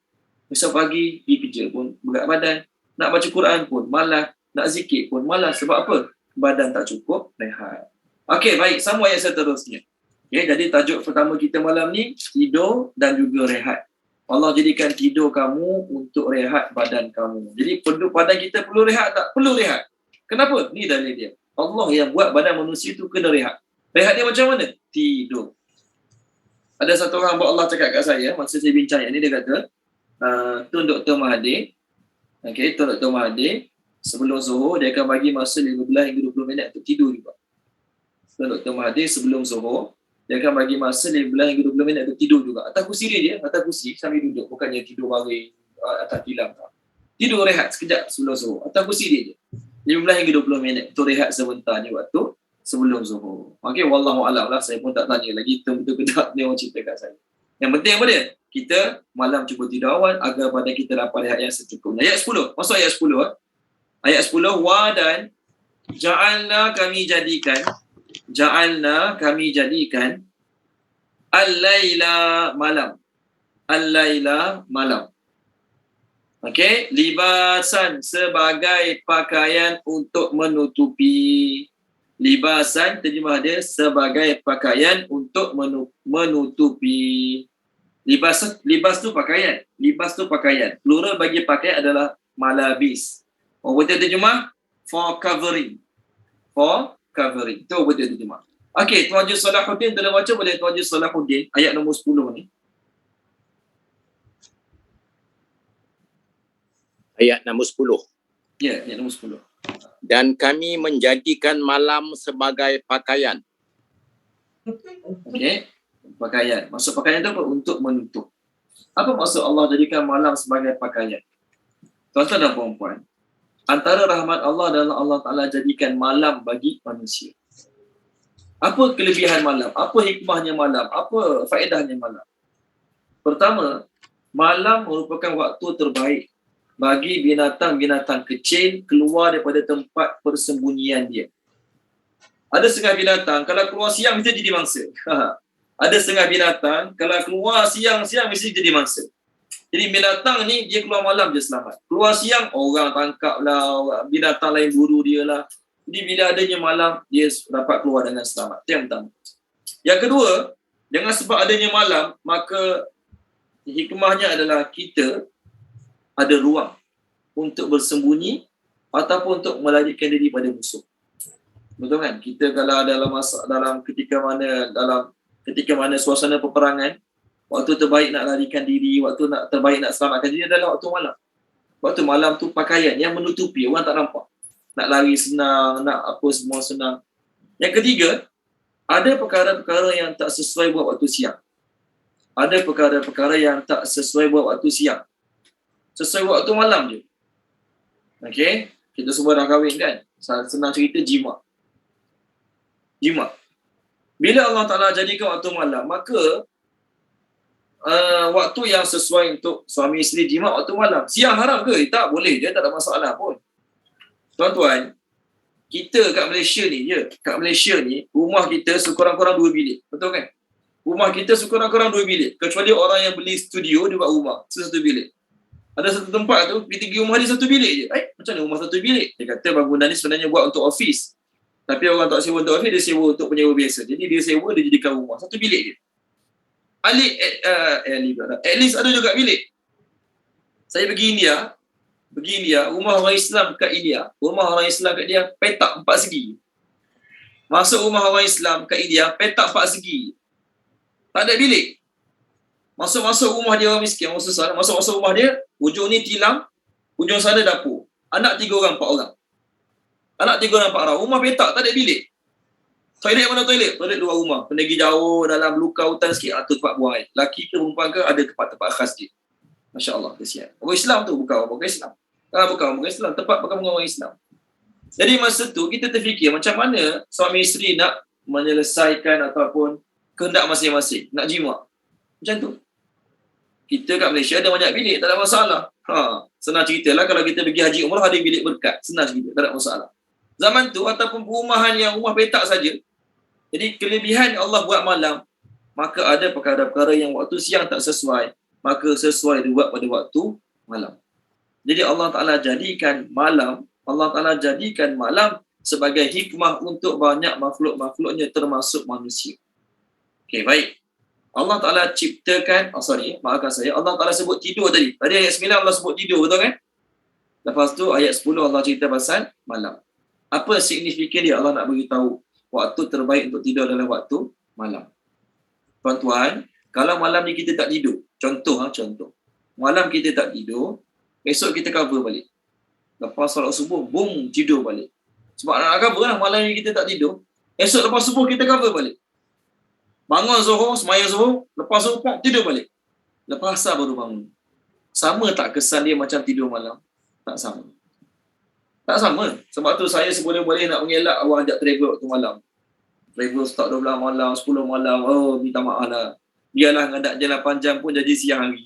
esok pagi pergi kerja pun berat badan. Nak baca Quran pun malas, nak zikir pun malas. Sebab apa? Badan tak cukup rehat. Okey, baik. Sambung ayat seterusnya. Okay, jadi tajuk pertama kita malam ni, tidur dan juga rehat. Allah jadikan tidur kamu untuk rehat badan kamu. Jadi badan kita perlu rehat tak? Perlu rehat. Kenapa? Ni dalil dia. Allah yang buat badan manusia tu kena rehat. Rehat dia macam mana? Tidur. Ada satu orang buat Allah cakap kat saya, masa saya bincang yang ni, dia kata, Tun Dr. Mahathir, okay, Tun Dr. Mahathir, sebelum Zuhur, dia akan bagi masa 15 hingga 20 minit untuk tidur juga. Tun Dr. Mahathir sebelum Zuhur, dia akan bagi masa 15 hingga 20 minit untuk tidur juga. Atas kursi dia, atas kursi sambil duduk. Bukannya tidur baring atas tilam. Tidur rehat sekejap sebelum Zuhur. Atas kursi dia je. 15 hingga 20 minit untuk rehat sebentar ni waktu sebelum Zuhur. Okey, wallahualam lah. Saya pun tak tanya lagi betul ke tak, dia orang cerita kat saya. Yang penting apa dia? Kita malam cuba tidur awal agar badan kita dapat rehat yang secukupnya. Ayat 10. Masuk ayat 10. Ayat 10. Wa dan ja'alna kami jadikan al-laila malam. Al-laila malam. Okey, libasan sebagai pakaian untuk menutupi. Libasan terjemah dia sebagai pakaian untuk menutupi. Libas tu pakaian. Libas tu pakaian. Plural bagi pakaian adalah malabis. Betul terjemah for covering. For covering. Itu betul terjemah. Okey, Tuan Haji Salahuddin boleh baca, boleh Tuan Haji Salahuddin ayat nombor 10 ni. Ayat nombor 10. Ya, ayat nombor 10. Dan kami menjadikan malam sebagai pakaian. Okey, pakaian. Maksud pakaian tu apa? Untuk menutup. Apa maksud Allah jadikan malam sebagai pakaian? Tuan-tuan dan puan-puan, antara rahmat Allah adalah Allah Ta'ala jadikan malam bagi manusia. Apa kelebihan malam? Apa hikmahnya malam? Apa faedahnya malam? Pertama, malam merupakan waktu terbaik bagi binatang-binatang kecil keluar daripada tempat persembunyian dia. Ada setengah binatang, kalau keluar siang mesti jadi mangsa. Ada setengah binatang, kalau keluar siang-siang mesti jadi mangsa. Jadi binatang ni, dia keluar malam je selamat. Keluar siang, orang tangkap lah, binatang lain buru dia lah. Jadi bila adanya malam, dia dapat keluar dengan selamat. Itu yang pertama. Yang kedua, dengan sebab adanya malam, maka hikmahnya adalah kita ada ruang untuk bersembunyi ataupun untuk melarikan diri pada musuh. Betul kan? Kita kalau dalam ketika mana suasana peperangan, waktu terbaik nak larikan diri, waktu terbaik nak selamatkan diri adalah waktu malam. Waktu malam tu pakaian yang menutupi, orang tak nampak. Nak lari senang, nak apa semua senang. Yang ketiga, ada perkara-perkara yang tak sesuai buat waktu siang. Ada perkara-perkara yang tak sesuai buat waktu siang. Sesuai waktu malam je. Okey, kita semua dah kahwin kan? Senang cerita jima. Bila Allah Ta'ala jadikan waktu malam, maka waktu yang sesuai untuk suami isteri jima waktu malam. Siang haram ke? Tak boleh, dia tak ada masalah pun. Tuan-tuan, Kita kat Malaysia ni je, kat Malaysia ni rumah kita sekurang-kurang 2 bilik. Betul kan? Rumah kita sekurang-kurang 2 bilik. Kecuali orang yang beli studio, dia buat rumah satu bilik. Ada satu tempat tu, kita pergi rumah dia 1 bilik je. Macam mana rumah 1 bilik? Dia kata bangunan ni sebenarnya buat untuk office. Tapi orang tak sewa untuk office, dia sewa untuk penyewa biasa. Jadi dia sewa, dia jadikan rumah 1 bilik je. At least ada juga bilik. Saya pergi India, rumah orang Islam kat India, rumah orang Islam kat dia petak 4 segi. Masuk rumah orang Islam kat India, petak 4 segi. Tak ada bilik. Masuk rumah dia orang miskin, orang susah. Masuk rumah dia, ujung ni tilam, ujung sana dapur. Anak 3 orang, 4 orang. Anak 3 orang, 4 orang. Rumah petak, tak ada bilik. Toilet mana toilet? Toilet luar rumah. Kena pergi jauh dalam belukar hutan sikit, tu tempat buang air. Laki ke perempuan ke, ada tempat-tempat khas dia. Masya Allah, kesian. Orang Islam tu bukan orang Islam. Bukan orang Islam, tempat bukan orang Islam. Jadi masa tu kita terfikir macam mana suami isteri nak menyelesaikan ataupun kehendak masing-masing, nak jimat. Macam tu. Kita kat Malaysia ada banyak bilik, tak ada masalah. Senang ceritalah kalau kita pergi haji umrah ada bilik berkat. Senang cerita, tak ada masalah. Zaman tu ataupun perumahan yang rumah petak saja. Jadi kelebihan Allah buat malam, maka ada perkara-perkara yang waktu siang tak sesuai, maka sesuai dibuat pada waktu malam. Jadi Allah Ta'ala jadikan malam sebagai hikmah untuk banyak makhluk-makhluknya termasuk manusia. Okey, baik. Allah Ta'ala ciptakan, maafkan saya, Allah Ta'ala sebut tidur tadi. Tadi ayat 9 Allah sebut tidur, betul kan? Lepas tu ayat 10 Allah cerita pasal malam. Apa signifikan dia? Allah nak beritahu waktu terbaik untuk tidur adalah waktu malam. Tuan-tuan, kalau malam ni kita tak tidur, contoh. Malam kita tak tidur, esok kita cover balik. Lepas solat subuh, boom, tidur balik. Sebab nak cover lah, malam ni kita tak tidur. Esok lepas subuh kita cover balik. Bangun zuhur, semaya zuhur, lepas zuhur, tidur balik. Lepas asar baru bangun. Sama tak kesan dia macam tidur malam? Tak sama. Tak sama. Sebab tu saya seboleh-boleh nak mengelak awak ajak travel waktu malam. Travel start 12 malam, 10 malam. Minta maaf lah. Biarlah ngadak je 8 jam pun jadi siang hari.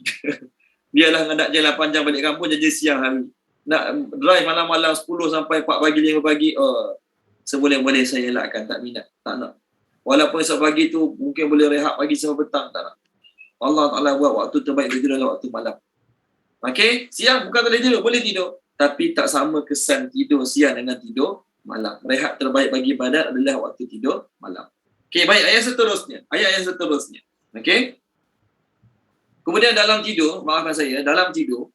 Biarlah ngadak je 8 jam balik kampung jadi siang hari. Nak drive malam-malam 10 sampai 4 pagi, 5 pagi. Seboleh-boleh saya elakkan. Tak minat. Tak nak. Walaupun esok pagi tu mungkin boleh rehat pagi sampai petang. Tak nak. Allah Ta'ala buat waktu terbaik tidur adalah waktu malam. Okey? Siang bukan tak boleh tidur. Boleh tidur. Tapi tak sama kesan tidur siang dengan tidur malam. Rehat terbaik bagi badan adalah waktu tidur malam. Okey, baik. Ayat yang seterusnya. Okey. Kemudian dalam tidur, maafkan saya, dalam tidur,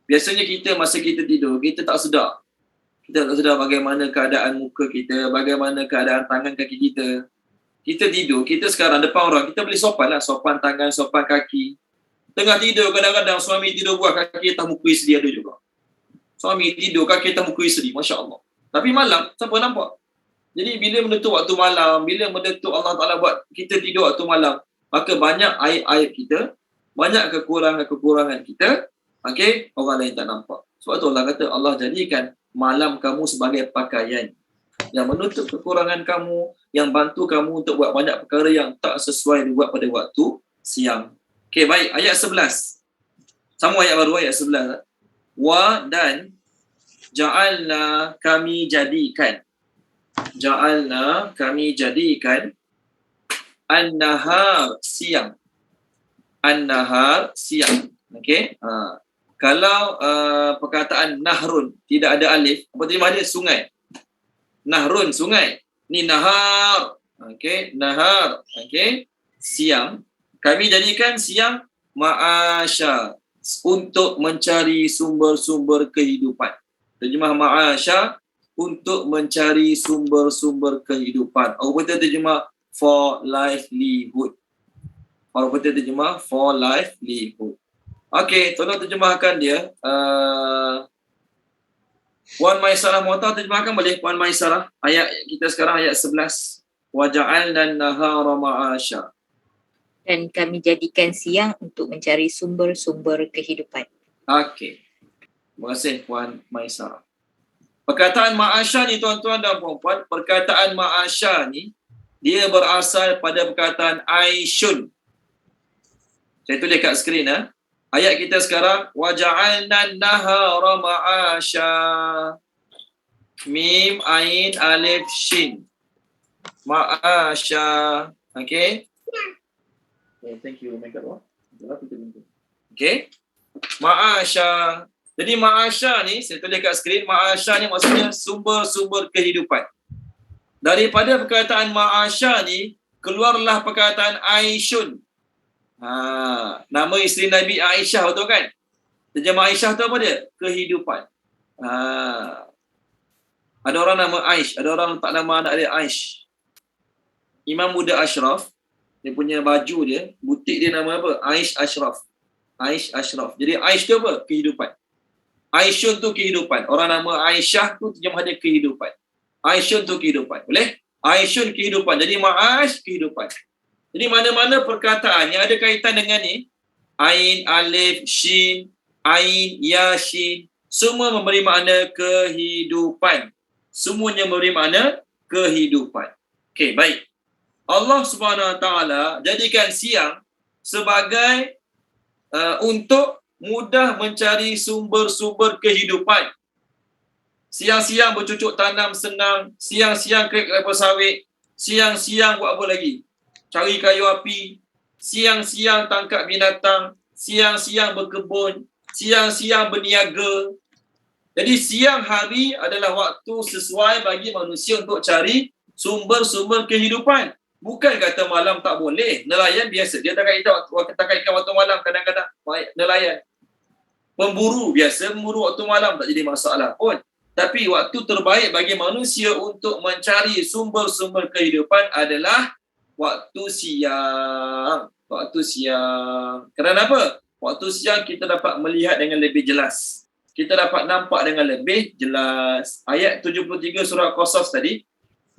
biasanya kita masa kita tidur, kita tak sedar. Kita tak sedar bagaimana keadaan muka kita, bagaimana keadaan tangan kaki kita. Kita tidur, kita sekarang depan orang, kita boleh sopan lah. Sopan tangan, sopan kaki. Tengah tidur, kadang-kadang suami tidur buat kaki atas muka isteri ada juga. Suami tidur, kaki atas muka isteri. Masya Allah. Tapi malam, siapa nampak? Jadi bila menentu waktu malam, bila menentu Allah Ta'ala buat kita tidur waktu malam, maka banyak aib-aib kita, banyak kekurangan-kekurangan kita, orang lain tak nampak. Sebab tu Allah kata, Allah jadikan malam kamu sebagai pakaian yang menutup kekurangan kamu, yang bantu kamu untuk buat banyak perkara yang tak sesuai dibuat pada waktu siang. Okey, baik. Ayat 11. Sama ayat baru, ayat 11. Wa dan ja'alna kami jadikan an-nahar siang. An-nahar siang. Okey. Kalau perkataan nahrun tidak ada alif, apa terjemah dia? Sungai. Nahrun, sungai. Ni nahar. Okey, nahar. Okey. Siang. Kami jadikan siang ma'asya, untuk mencari sumber-sumber kehidupan. Terjemah ma'asya, untuk mencari sumber-sumber kehidupan. Orang kata terjemah for livelihood. Orang kata terjemah for livelihood. Okey, tolong terjemahkan dia. Puan Maisarah Mu'ta terjemahkan boleh? Puan Maisarah. Ayat kita sekarang ayat 11. Wa ja'alna an-nahara ma'asya. Dan kami jadikan siang untuk mencari sumber-sumber kehidupan. Okey. Terima kasih Puan Maisarah. Perkataan ma'asya ni tuan-tuan dan puan-puan, perkataan ma'asya ni dia berasal pada perkataan Aisyun. Saya tulis kat skrin. Ayat kita sekarang, wa ja'alna an-nahara ma'asya. Mim, Ain, Alif, Shin. Ma'asya. Okay. Thank you. Okay. Ma'asya. Jadi ma'asya ni, saya tulis kat skrin, ma'asya ni maksudnya sumber-sumber kehidupan. Daripada perkataan ma'asya ni, keluarlah perkataan Aishun. Nama isteri Nabi Aisyah, betul kan? Terjemah Aisyah tu apa dia? Kehidupan. Ada orang nama Aish, ada orang letak nama anak dia Aish. Imam Muda Ashraf, dia punya baju dia, butik dia nama apa? Aish Ashraf. Aish Ashraf. Jadi Aish tu apa? Kehidupan. Aishun tu kehidupan. Orang nama Aisyah tu terjemah dia kehidupan. Aishun tu kehidupan. Boleh? Aishun kehidupan. Jadi ma'ash kehidupan. Jadi mana-mana perkataan yang ada kaitan dengan ni, Ain, Alif, Shin, Ain, Ya, Shin, semua memberi makna kehidupan. Semuanya memberi makna kehidupan. Okey, baik. Allah Subhanahu Wa Taala jadikan siang sebagai untuk mudah mencari sumber-sumber kehidupan. Siang-siang bercucuk tanam senang, siang-siang kerek kelapa sawit, siang-siang buat apa lagi? Cari kayu api, siang-siang tangkap binatang, siang-siang berkebun, siang-siang berniaga. Jadi siang hari adalah waktu sesuai bagi manusia untuk cari sumber-sumber kehidupan. Bukan kata malam tak boleh. Nelayan biasa. Dia tak kait ikan waktu malam kadang-kadang nelayan. Pemburu biasa, memburu waktu malam tak jadi masalah pun. Tapi waktu terbaik bagi manusia untuk mencari sumber-sumber kehidupan adalah waktu siang. Waktu siang. Kerana apa? Waktu siang kita dapat melihat dengan lebih jelas. Kita dapat nampak dengan lebih jelas. Ayat 73 surah Qasas tadi,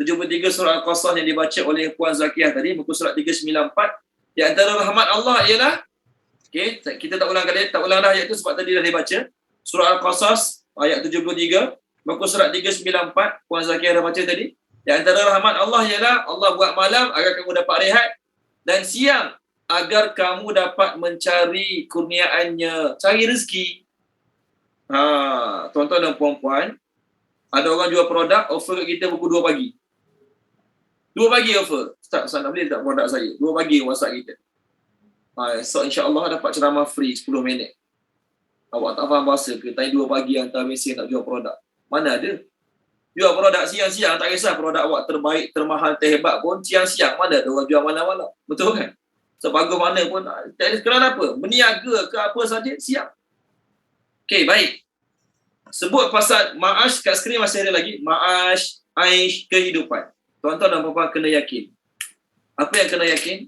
73 surah Al-Qasas yang dibaca oleh Puan Zakiyah tadi, muka surat 394, di antara rahmat Allah ialah, okey, kita tak ulang dah ayat tu sebab tadi dah dibaca. Surah Al-Qasas ayat 73, muka surat 394, Puan Zakiyah dah baca tadi. Di antara rahmat Allah ialah Allah buat malam agar kamu dapat rehat, dan siang agar kamu dapat mencari kurniaannya, cari rezeki. Tuan-tuan dan puan-puan, ada orang jual produk, offer kat kita pukul 2 pagi. 2 pagi offer. Ustaz nak beli tak produk saya? 2 pagi WhatsApp kita. So insya-Allah dapat ceramah free 10 minit. Awak tak faham bahasa ke? Tanya 2 pagi hantar mesej nak jual produk. Mana ada? Jual produk siang-siang, tak kisah produk awak terbaik, termahal, terhebat pun siang-siang mana ada orang jual malam-malam. Betul kan? Sebagus mana pun, kerana apa? Berniaga ke apa saja siang. Okey, baik. Sebut pasal ma'ash kat skrin masih ada lagi. Ma'ash, aish, kehidupan. Tuan-tuan dan puan-puan kena yakin. Apa yang kena yakin?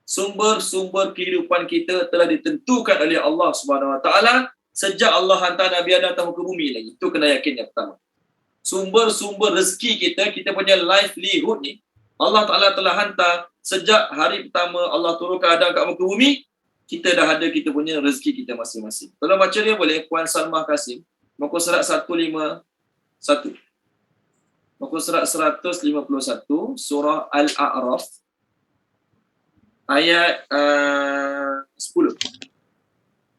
Sumber-sumber kehidupan kita telah ditentukan oleh Allah Subhanahu Wa Taala sejak Allah hantar Nabi Adam ke muka bumi lagi. Itu kena yakin yang pertama. Sumber-sumber rezeki kita punya livelihood ni, Allah Ta'ala telah hantar sejak hari pertama Allah turunkan Adam kat muka bumi, kita dah ada kita punya rezeki kita masing-masing. Tolong baca dia boleh, Puan Salmah Kasim. Muka surat 151. Muka surat 151, surah Al-A'raf, ayat 10.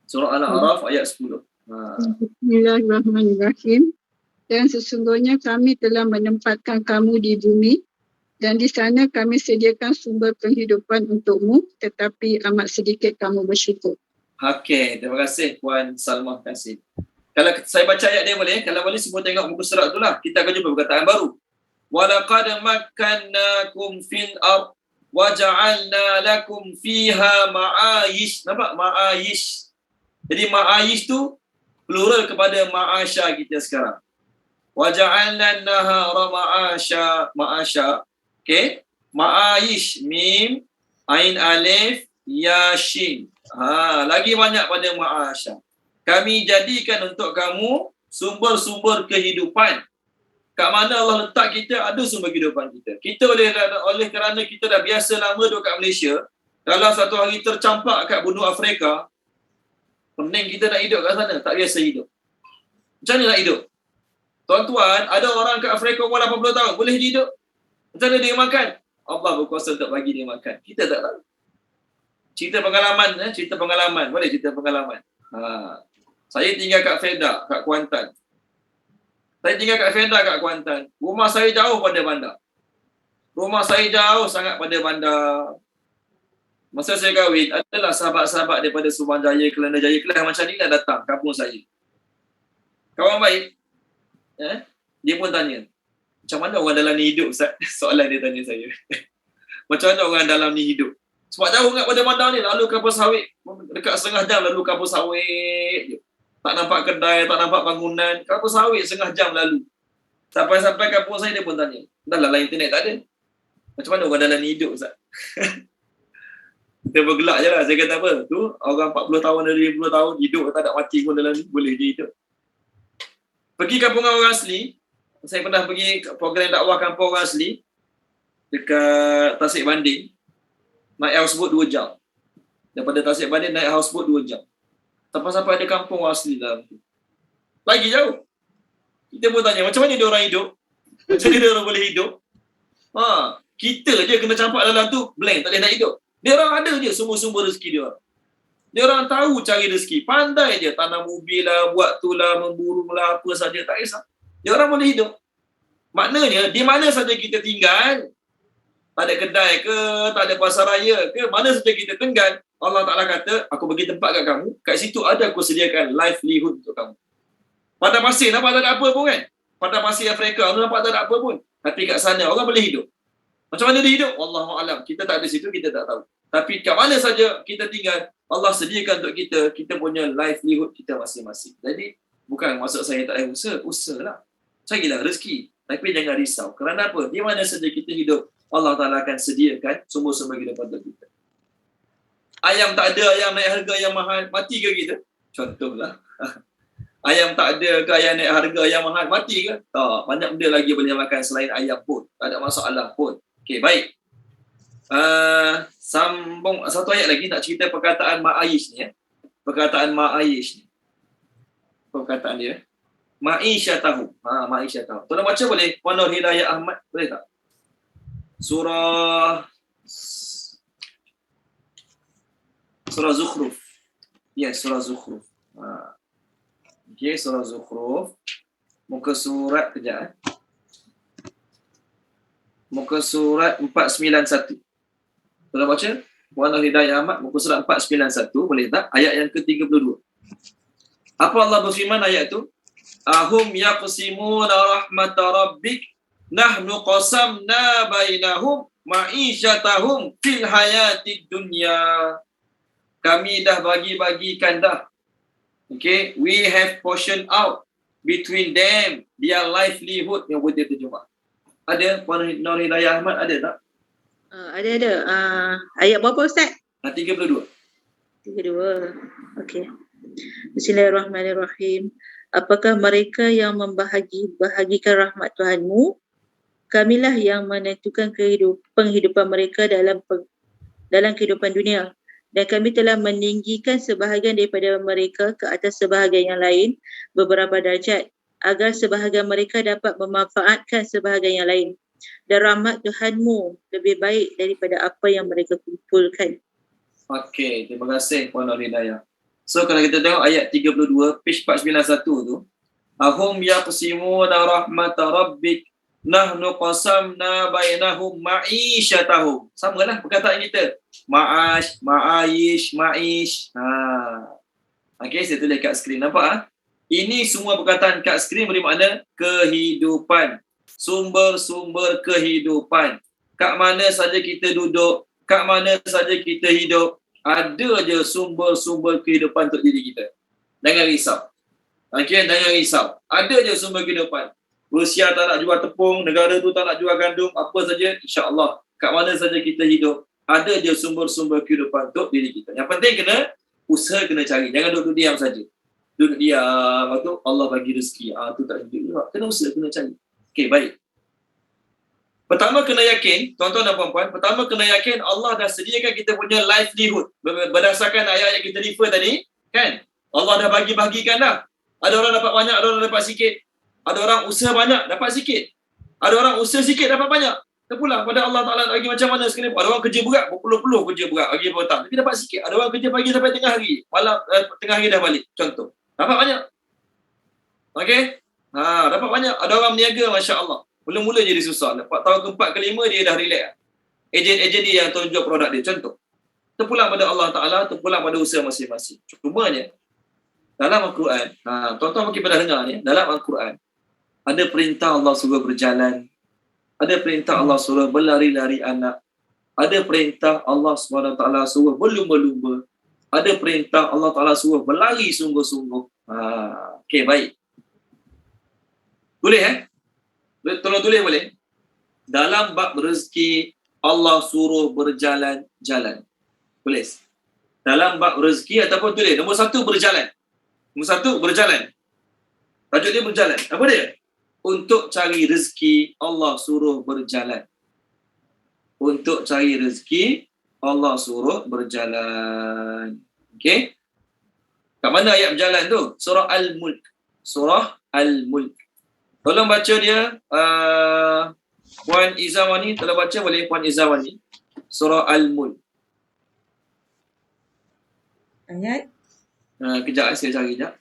Surah Al-A'raf, ayat 10. Bismillahirrahmanirrahim. Dan sesungguhnya kami telah menempatkan kamu di bumi, dan di sana kami sediakan sumber penghidupan untukmu, tetapi amat sedikit kamu bersyukur. Okey, terima kasih Puan Salmah Kasim. Kalau saya baca ayat dia boleh? Kalau boleh semua tengok muka surat tu lah. Kita akan jumpa perkataan baru. وَلَقَدْ مَكَّنَّاكُمْ فِي الْأَرْضِ وَجَعَلْنَا لَكُمْ فِيهَا مَعَايِشْ. Nampak? Ma'ayish. Jadi ma'ayish tu plural kepada ma'asya kita sekarang. وَجَعَلْنَا النَّهَارَ ma'asya. Okay? Ma'ayish. Mim, Ain, Alif, Ya, Shin. Lagi banyak pada ma'asya. Kami jadikan untuk kamu sumber-sumber kehidupan. Kat mana Allah letak kita, ada sumber kehidupan kita. Kita oleh kerana kita dah biasa lama duduk kat Malaysia, kalau satu hari tercampak kat benua Afrika, pening kita nak hidup kat sana, tak biasa hidup. Macam mana nak hidup? Tuan-tuan, ada orang kat Afrika umur 80 tahun, boleh hidup? Macam mana dia makan? Allah berkuasa untuk bagi dia makan. Kita tak tahu. Cerita pengalaman. Boleh cerita pengalaman? Saya tinggal kat Fedak, kat Kuantan. Saya tinggal kat Fenda kat Kuantan. Rumah saya jauh pada bandar. Rumah saya jauh sangat pada bandar. Masa saya kahwin, adalah sahabat-sahabat daripada Subang Jaya, Kelana Jaya, Kelang macam ni dah datang kampung saya. Kawan baik. Dia pun tanya, macam mana orang dalam ni hidup, Ustaz? Soalan dia tanya saya. Macam mana orang dalam ni hidup? Sebab jauh kat pada bandar ni, lalu kapal sawit. Dekat setengah jam lalu kapal sawit je. Tak nampak kedai, tak nampak bangunan. Kapal sawit setengah jam lalu. Sampai-sampai kampung saya, dia pun tanya, dah lah internet tak ada. Macam mana orang dalam ni hidup, Ustaz? Kita bergelak je lah. Saya kata apa? Tu orang 40 tahun dari 50 tahun hidup tak ada mati pun dalam ni. Boleh je hidup. Pergi kampungan orang asli. Saya pernah pergi program dakwah kampung orang asli. Dekat Tasik Banding. Naik houseboat 2 jam. Daripada Tasik Banding naik houseboat 2 jam. Sampai-sampai ada kampung orang asli dalam tu. Lagi jauh. Kita pun tanya, macam mana dia orang hidup? Macam mana dia orang boleh hidup? Kita je kena campak dalam tu, blank, tak boleh nak hidup. Dia orang ada je sumber-sumber rezeki dia orang. Dia orang tahu cari rezeki. Pandai je tanam ubi lah, buat tu lah, memburu lah, apa saja. Tak kisah. Dia orang boleh hidup. Maknanya, di mana saja kita tinggal, tak ada kedai ke, tak ada pasar raya ke, mana saja kita tinggal, Allah Ta'ala kata, aku bagi tempat kat kamu, kat situ ada aku sediakan livelihood untuk kamu. Padang pasir nampak tak ada apa pun kan? Padang pasir Afrika nampak tak ada apa pun. Tapi kat sana orang boleh hidup. Macam mana dia hidup? Wallahualam. Kita tak ada situ, kita tak tahu. Tapi kat mana saja kita tinggal, Allah sediakan untuk kita punya livelihood kita masing-masing. Jadi, bukan maksud saya tak ada usaha lah. Carilah rezeki. Tapi jangan risau. Kerana apa? Di mana saja kita hidup, Allah Ta'ala akan sediakan sumber-sumber kehidupan untuk kita. Ayam tak ada, ayam naik harga yang mahal, mati ke kita? Contohlah. Ayam tak ada ke, ayam naik harga yang mahal, mati ke? Tak. Banyak benda lagi boleh makan selain ayam pun. Tak ada masalah pun. Okey, baik. Sambung satu ayat lagi nak cerita perkataan Ma'aish ni ya. Perkataan Ma'aish ni. Perkataan dia. Ma'isyatahu. Ma'isyatahu. Tuan baca boleh? Puan Nur Hidayah Ahmad, boleh tak? Surah Zukhruf. Yes, surah Zukhruf. Okey, surah Zukhruf. Muka surat kejap. Muka surat 491. Tuan baca? Puan Nur Hidayah Ahmad, muka surat 491, boleh tak? Ayat yang ke-32. Apa Allah berfirman ayat tu? Ahum yaqsimuna rahmat rabbik nahnu qasamna bainahum ma'isyatahum fil hayatid dunya. Kami dah bagi-bagikan dah. Okay, we have portioned out between them their livelihood, yang boleh terjemah. Ada Puan Nur Hidayah Ahmad, ada tak? Ada. Ayat berapa Ustaz? 32. 32. Okey. Bismillahirrahmanirrahim. Apakah mereka yang membahagikan rahmat Tuhanmu? Kamilah yang menentukan penghidupan mereka dalam kehidupan dunia. Dan kami telah meninggikan sebahagian daripada mereka ke atas sebahagian yang lain beberapa darjat, agar sebahagian mereka dapat memanfaatkan sebahagian yang lain. Dan rahmat Tuhanmu lebih baik daripada apa yang mereka kumpulkan. Okey, terima kasih Puan Nur Hidayah. So kalau kita tengok ayat 32, page 491 tu, ahum yaqsimuna rahmat rabbik nahnu qasamna bainahum ma'isyatahum. Samalah perkataan kita. Ma'ash, ma'ish. Okey, saya tulis kat skrin. Nampak? Ini semua perkataan kat skrin bermakna kehidupan. Sumber-sumber kehidupan. Kat mana saja kita duduk, kat mana saja kita hidup, ada je sumber-sumber kehidupan untuk diri kita. Jangan risau. Okey, jangan risau. Ada je sumber kehidupan. Rusia tak nak jual tepung, negara tu tak nak jual gandum, apa saja, insya-Allah. Kat mana saja kita hidup, ada je sumber-sumber kehidupan untuk diri kita. Yang penting kena usaha, kena cari. Jangan duduk diam saja. Duduk diam, lepas tu Allah bagi rezeki. Tu tak hidup juga. Kena usaha, kena cari. Okey, baik. Pertama kena yakin, tuan-tuan dan puan-puan, pertama kena yakin Allah dah sediakan kita punya livelihood. Berdasarkan ayat yang kita refer tadi, kan? Allah dah bagi-bagikan dah. Ada orang dapat banyak, ada orang dapat sikit. Ada orang usaha banyak, dapat sikit. Ada orang usaha sikit, dapat banyak. Terpulang pada Allah Ta'ala bagi macam mana sekali. Ada orang kerja berat, berpuluh-puluh kerja berat, pagi petang. Tapi dapat sikit. Ada orang kerja pagi sampai tengah hari. Malam, tengah hari dah balik. Contoh. Dapat banyak. Okey? Dapat banyak. Ada orang berniaga, Masya Allah. Mula-mula jadi susah. Lepas tahun ke-4 ke-5 dia dah relax. Ejen-ejen dia yang tunjuk produk dia. Contoh. Terpulang pada Allah Ta'ala, terpulang pada usaha masing-masing. Cumanya, dalam Al-Quran, tuan-tuan mungkin pernah dengar ni, dalam Al-Quran, ada perintah Allah suruh berjalan, ada perintah Allah suruh berlari-lari anak, ada perintah Allah SWT suruh berlumba-lumba, ada perintah Allah Ta'ala suruh berlari sungguh-sungguh. Okey, baik. Boleh Tolong tulis boleh? Dalam bab rezeki, Allah suruh berjalan-jalan. Tulis. Dalam bab rezeki ataupun tulis. Nombor 1, berjalan. Nombor 1, berjalan. Tajuk dia berjalan. Apa dia? Untuk cari rezeki, Allah suruh berjalan. Untuk cari rezeki, Allah suruh berjalan. Okey? Kat mana ayat berjalan tu? Surah Al-Mulk. Surah Al-Mulk. Tolong baca dia. Puan Izawani, tolong baca boleh Puan Izawani. Surah Al-Mulk. Ayat? Kejap, saya cari kejap.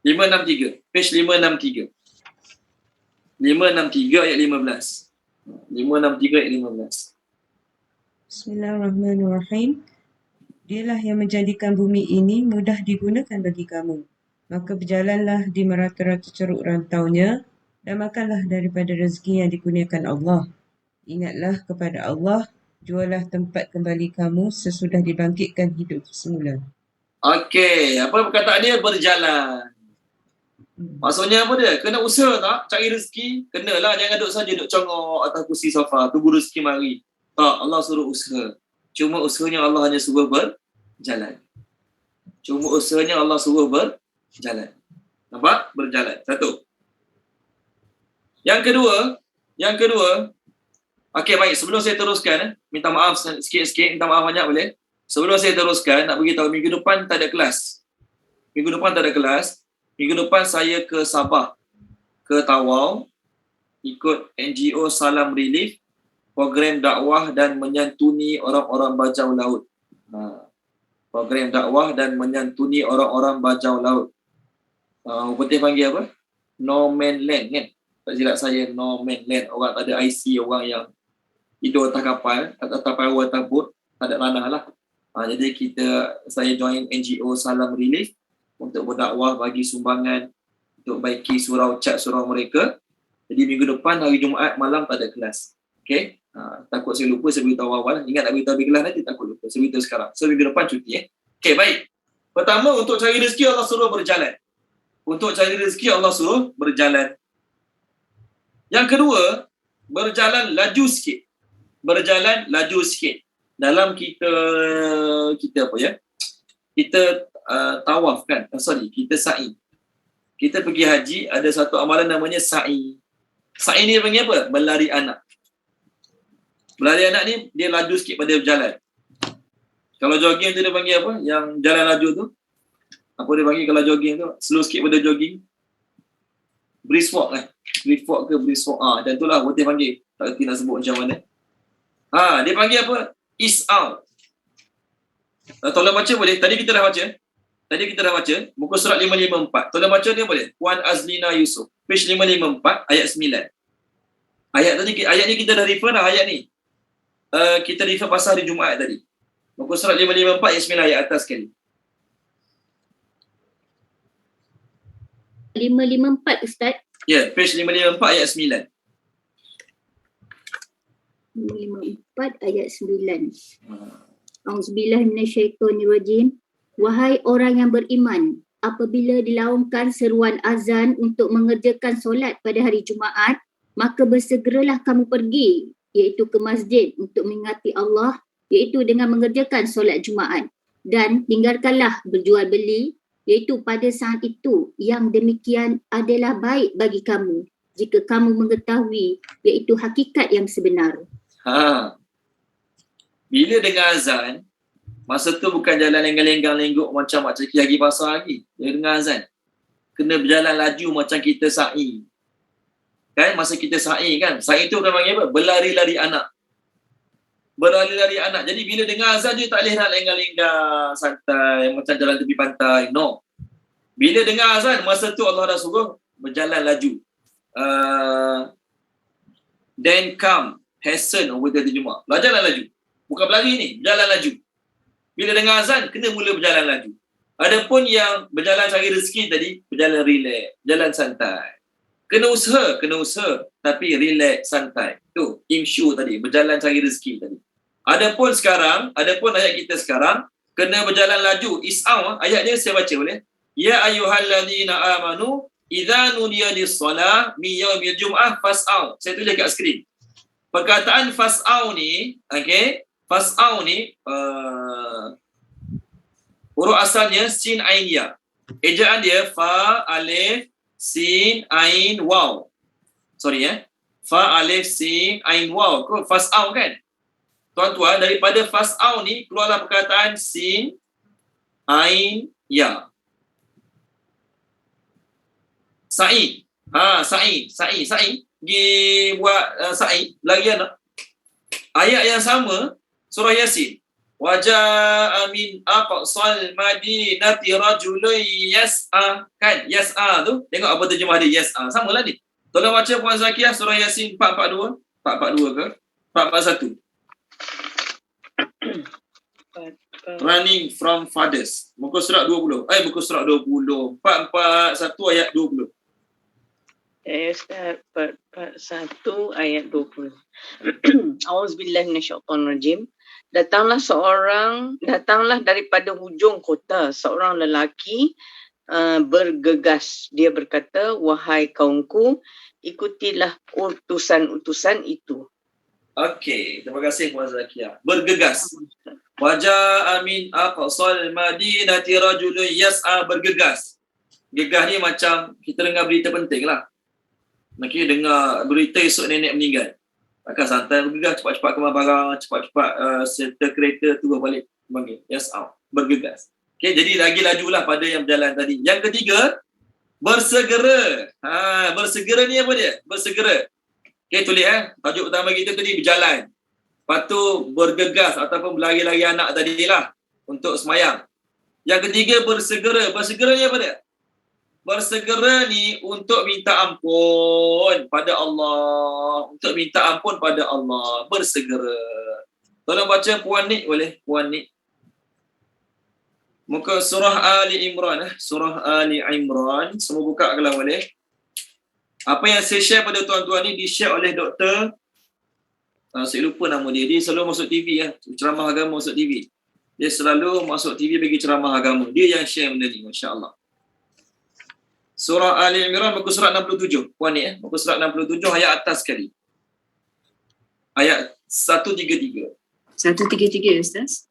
563. Page 563. 563 ayat 15. 563 ayat 15. Bismillahirrahmanirrahim. Dialah yang menjadikan bumi ini mudah digunakan bagi kamu. Maka berjalanlah di merata-rata ceruk rantaunya dan makanlah daripada rezeki yang dikurniakan Allah. Ingatlah kepada Allah, jualah tempat kembali kamu sesudah dibangkitkan hidup semula. Okey, apa perkataan dia? Berjalan. Maksudnya apa dia? Kena usaha tak? Cari rezeki? Kenalah, jangan duduk saja duduk congok atas kursi sofa, tunggu rezeki mari. Tak, Allah suruh usaha. Cuma usahanya Allah hanya suruh berjalan. Cuma usahanya Allah suruh berjalan. Nampak? Berjalan. Satu. Yang kedua, okey baik, sebelum saya teruskan, minta maaf sikit-sikit, minta maaf banyak boleh? Sebelum saya teruskan, nak beritahu minggu depan tak ada kelas. Minggu depan saya ke Sabah, ke Tawau, ikut NGO Salam Relief, program dakwah dan menyantuni orang-orang bajau laut. Program dakwah dan menyantuni orang-orang bajau laut. Putih panggil apa? No Man Land kan? Tak silap saya, No Man Land. Orang tak ada IC, orang yang hidup atas kapal, atas perahu, atas bot, tak ada ranah lah. Jadi saya join NGO Salam Relief untuk berdakwah, bagi sumbangan, untuk baiki surau mereka. Jadi minggu depan hari Jumaat malam tak ada kelas. Okay? Takut saya lupa, saya beritahu awal. Ingat nak beritahu di kelas nanti, takut lupa. Saya beritahu sekarang. So minggu depan cuti. Okay, baik. Pertama, untuk cari rezeki Allah suruh berjalan. Untuk cari rezeki Allah suruh berjalan. Yang kedua, berjalan laju sikit. Berjalan laju sikit. Dalam kita apa ya? Kita tawaf kan? Kita sa'i. Kita pergi haji, ada satu amalan namanya sa'i. Sa'i ni panggil apa? Berlari anak. Berlari anak ni, dia laju sikit pada berjalan. Kalau jogging tu dia panggil apa? Yang jalan laju tu. Apa dia panggil kalau jogging tu? Slow sikit pada jogging. Brisk walk kan? Brisk walk ke brisk walk? Dan itulah Putih panggil. Tak kerti nak sebut macam mana. Dia panggil apa? Is out. Tolong baca boleh? Tadi kita dah baca. Muka surat 554. Tolong baca dia boleh? Puan Azlina Yusof. Page 554 ayat 9. Ayat ni kita dah refer dah ayat ni. Kita refer pasal hari Jumaat tadi. Muka surat 554 ayat 9 ayat atas sekali. 554 Ustaz. Ya, page 554 ayat 9. 554 ayat 9. Auzubillah minasyaitonirrajim. Wahai orang yang beriman, apabila dilaungkan seruan azan untuk mengerjakan solat pada hari Jumaat, maka bersegeralah kamu pergi, iaitu ke masjid untuk mengingati Allah, iaitu dengan mengerjakan solat Jumaat, dan tinggalkanlah berjual beli, iaitu pada saat itu yang demikian adalah baik bagi kamu jika kamu mengetahui, iaitu hakikat yang sebenar. Bila dengar azan, masa tu bukan jalan lenggang-lenggang lenggok macam Cik Haji Pasar lagi. Dia dengar azan, kena berjalan laju macam kita sa'i. Kan masa kita sa'i kan, sa'i tu orang panggil apa? Berlari-lari anak. beralih dari anak. Jadi bila dengar azan dia tak boleh nak lenggang-lenggang santai macam jalan tepi pantai. No. Bila dengar azan, masa tu Allah dah suruh berjalan laju. Then come, hasten over the Jumaat. Berjalan laju. Bukan berlari ni, berjalan laju. Bila dengar azan, kena mula berjalan laju. Adapun yang berjalan cari rezeki tadi, berjalan relax, berjalan santai. Kena usaha, tapi relax, santai. Tu, imsyu tadi, berjalan cari rezeki tadi. Adapun ayat kita sekarang, kena berjalan laju. Is'au, ayat dia saya baca boleh? Ya ayyuhalladzina amanu, idza nudiya lis-shalah min yaumil jum'ah fas'au. Saya tulis kat skrin. Perkataan fas'au ni, okey, fas'au ni huruf asalnya sin ain ya. Ejaan dia fa alif sin ain waw. Sorry fa alif sin ain waw. Fas'au kan? Tuan-tuan, daripada fas'au ni keluarlah perkataan sin ain ya. Sa'i. Sa'i. Pergi buat sa'i. Lagi anak. Ayat yang sama, surah Yasin. Waja'a min aqsal madinati rajulun yas'a. Kan? Yas'a tu. Tengok apa terjemah dia. Yas'a. Samalah ni. Tolong baca Puan Zakiah surah Yasin 442. 442 ke? 441. Running from fathers. Muka surat 20. Muka surat 20. 441 ayat 20. Ustaz, 441 ayat 20. Auzubillahi minasyaitonirrajim. Datanglah daripada hujung kota seorang lelaki bergegas. Dia berkata, wahai kaumku, ikutilah utusan-utusan itu. Okey, terima kasih Puan Zakiah. Bergegas. Waja'a min aqsal madinati rajulun yas'a, bergegas. Gegas ni macam kita dengar berita penting lah. Mungkin dengar berita esok nenek meninggal. Takkan santai bergegas, cepat-cepat kemas barang, cepat-cepat serta kereta turun balik. Panggil yas'a, bergegas. Okey, jadi lagi lajulah pada yang berjalan tadi. Yang ketiga, bersegera. Bersegera ni apa dia? Bersegera. Okey, tulis tajuk pertama kita tadi berjalan. Lepas tu bergegas ataupun berlari-lari anak tadilah untuk semayang. Yang ketiga bersegera. Bersegera ni apa dia? Bersegera ni untuk minta ampun pada Allah. Untuk minta ampun pada Allah. Bersegera. Tolong baca Puan Nik boleh? Puan Nik. Muka surah Ali Imran. Surah Ali Imran. Semua buka kalau boleh. Apa yang saya share pada tuan-tuan ni di-share oleh Dr. Saya lupa nama dia. Dia selalu masuk TV ceramah agama masuk TV. Dia selalu masuk TV bagi ceramah agama. Dia yang share benda ni, masya-Allah. Surah Ali Imran muka surat 67. Puan ni muka surat 67 ayat atas sekali. Ayat 133. 133 Ustaz.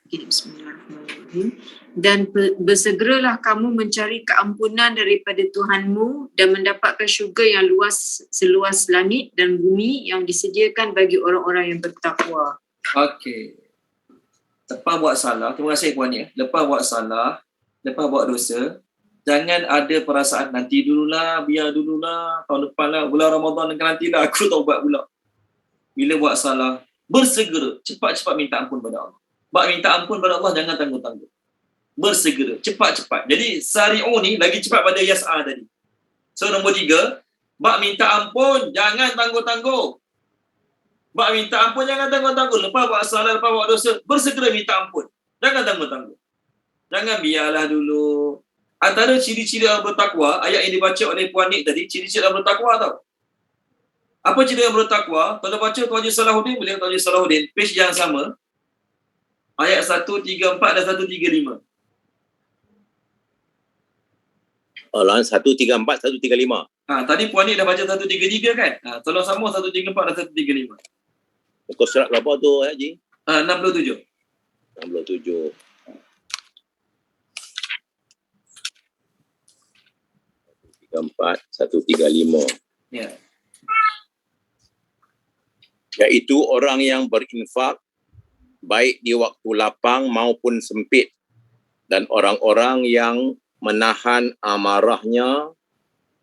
Okay, bismillahirrahmanirrahim. Dan bersegeralah kamu mencari keampunan daripada Tuhanmu dan mendapatkan syurga yang luas seluas langit dan bumi yang disediakan bagi orang-orang yang bertakwa. Okey. Lepas buat salah, terima kasih Puan ni. Lepas buat salah, lepas buat dosa, jangan ada perasaan nanti dululah, biar dululah, tahun depan lah, bulan Ramadan nantilah aku taubat pula. Bila buat salah, bersegera, cepat-cepat minta ampun pada Allah. Bak minta ampun pada Allah, jangan tangguh-tangguh. Bersegera, cepat-cepat. Jadi sari'u ni lagi cepat pada yas'a tadi. So nombor 3, bak minta ampun, jangan tangguh-tangguh. Bak minta ampun, jangan tangguh-tangguh. Lepas buat salah, lepas buat dosa, bersegera minta ampun. Jangan tangguh-tangguh. Jangan biarlah dulu. Antara ciri-ciri orang bertakwa, ayat yang dibaca oleh Puan Nik tadi, ciri-ciri orang bertakwa tau. Apa ciri orang bertakwa? Kalau baca Tuan Haji Salahuddin, boleh Tuan Haji Salahuddin, page yang sama. Ayat 134 dan 135. Alah, 134, 135. Tadi Puan Nik dah baca 133 kan? Tolong sama 134 dan 135. Muka surat berapa tu Haji? 67. 67. Empat 135. Ya. Iaitu orang yang berinfak baik di waktu lapang maupun sempit dan orang-orang yang menahan amarahnya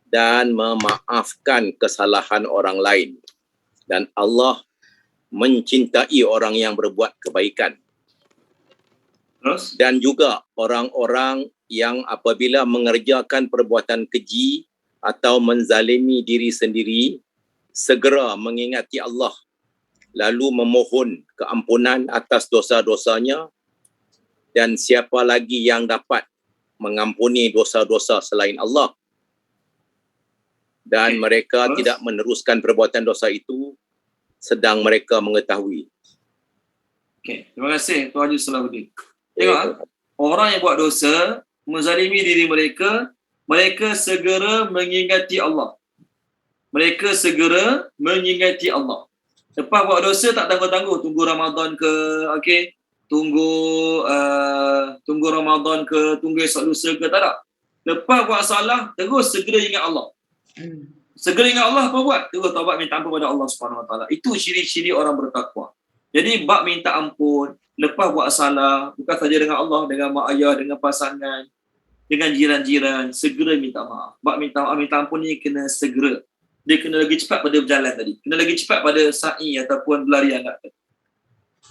dan memaafkan kesalahan orang lain. Dan Allah mencintai orang yang berbuat kebaikan. Terus? Dan juga orang-orang yang apabila mengerjakan perbuatan keji atau menzalimi diri sendiri, segera mengingati Allah, lalu memohon keampunan atas dosa-dosanya, dan siapa lagi yang dapat mengampuni dosa-dosa selain Allah. Dan mereka tidak meneruskan perbuatan dosa itu sedang mereka mengetahui. Okey, terima kasih Tuan Haji Salahuddin. Tengok, orang yang buat dosa, menzalimi diri mereka, mereka segera mengingati Allah. Mereka segera mengingati Allah. Lepas buat dosa tak tangguh-tangguh, tunggu Ramadan ke, okey, tunggu Ramadan ke, tunggu esok lusa ke, tak ada. Lepas buat salah, terus segera ingat Allah. Segera ingat Allah, apa buat? Terus taubat minta ampun pada Allah Subhanahu Wa Taala. Itu ciri-ciri orang bertakwa. Jadi bab minta ampun, lepas buat salah, bukan saja dengan Allah, dengan mak ayah, dengan pasangan, dengan jiran-jiran, segera minta maaf. Bab minta maaf, minta ampun ni kena segera. Dia kena lagi cepat pada berjalan tadi. Kena lagi cepat pada sa'i ataupun berlarian.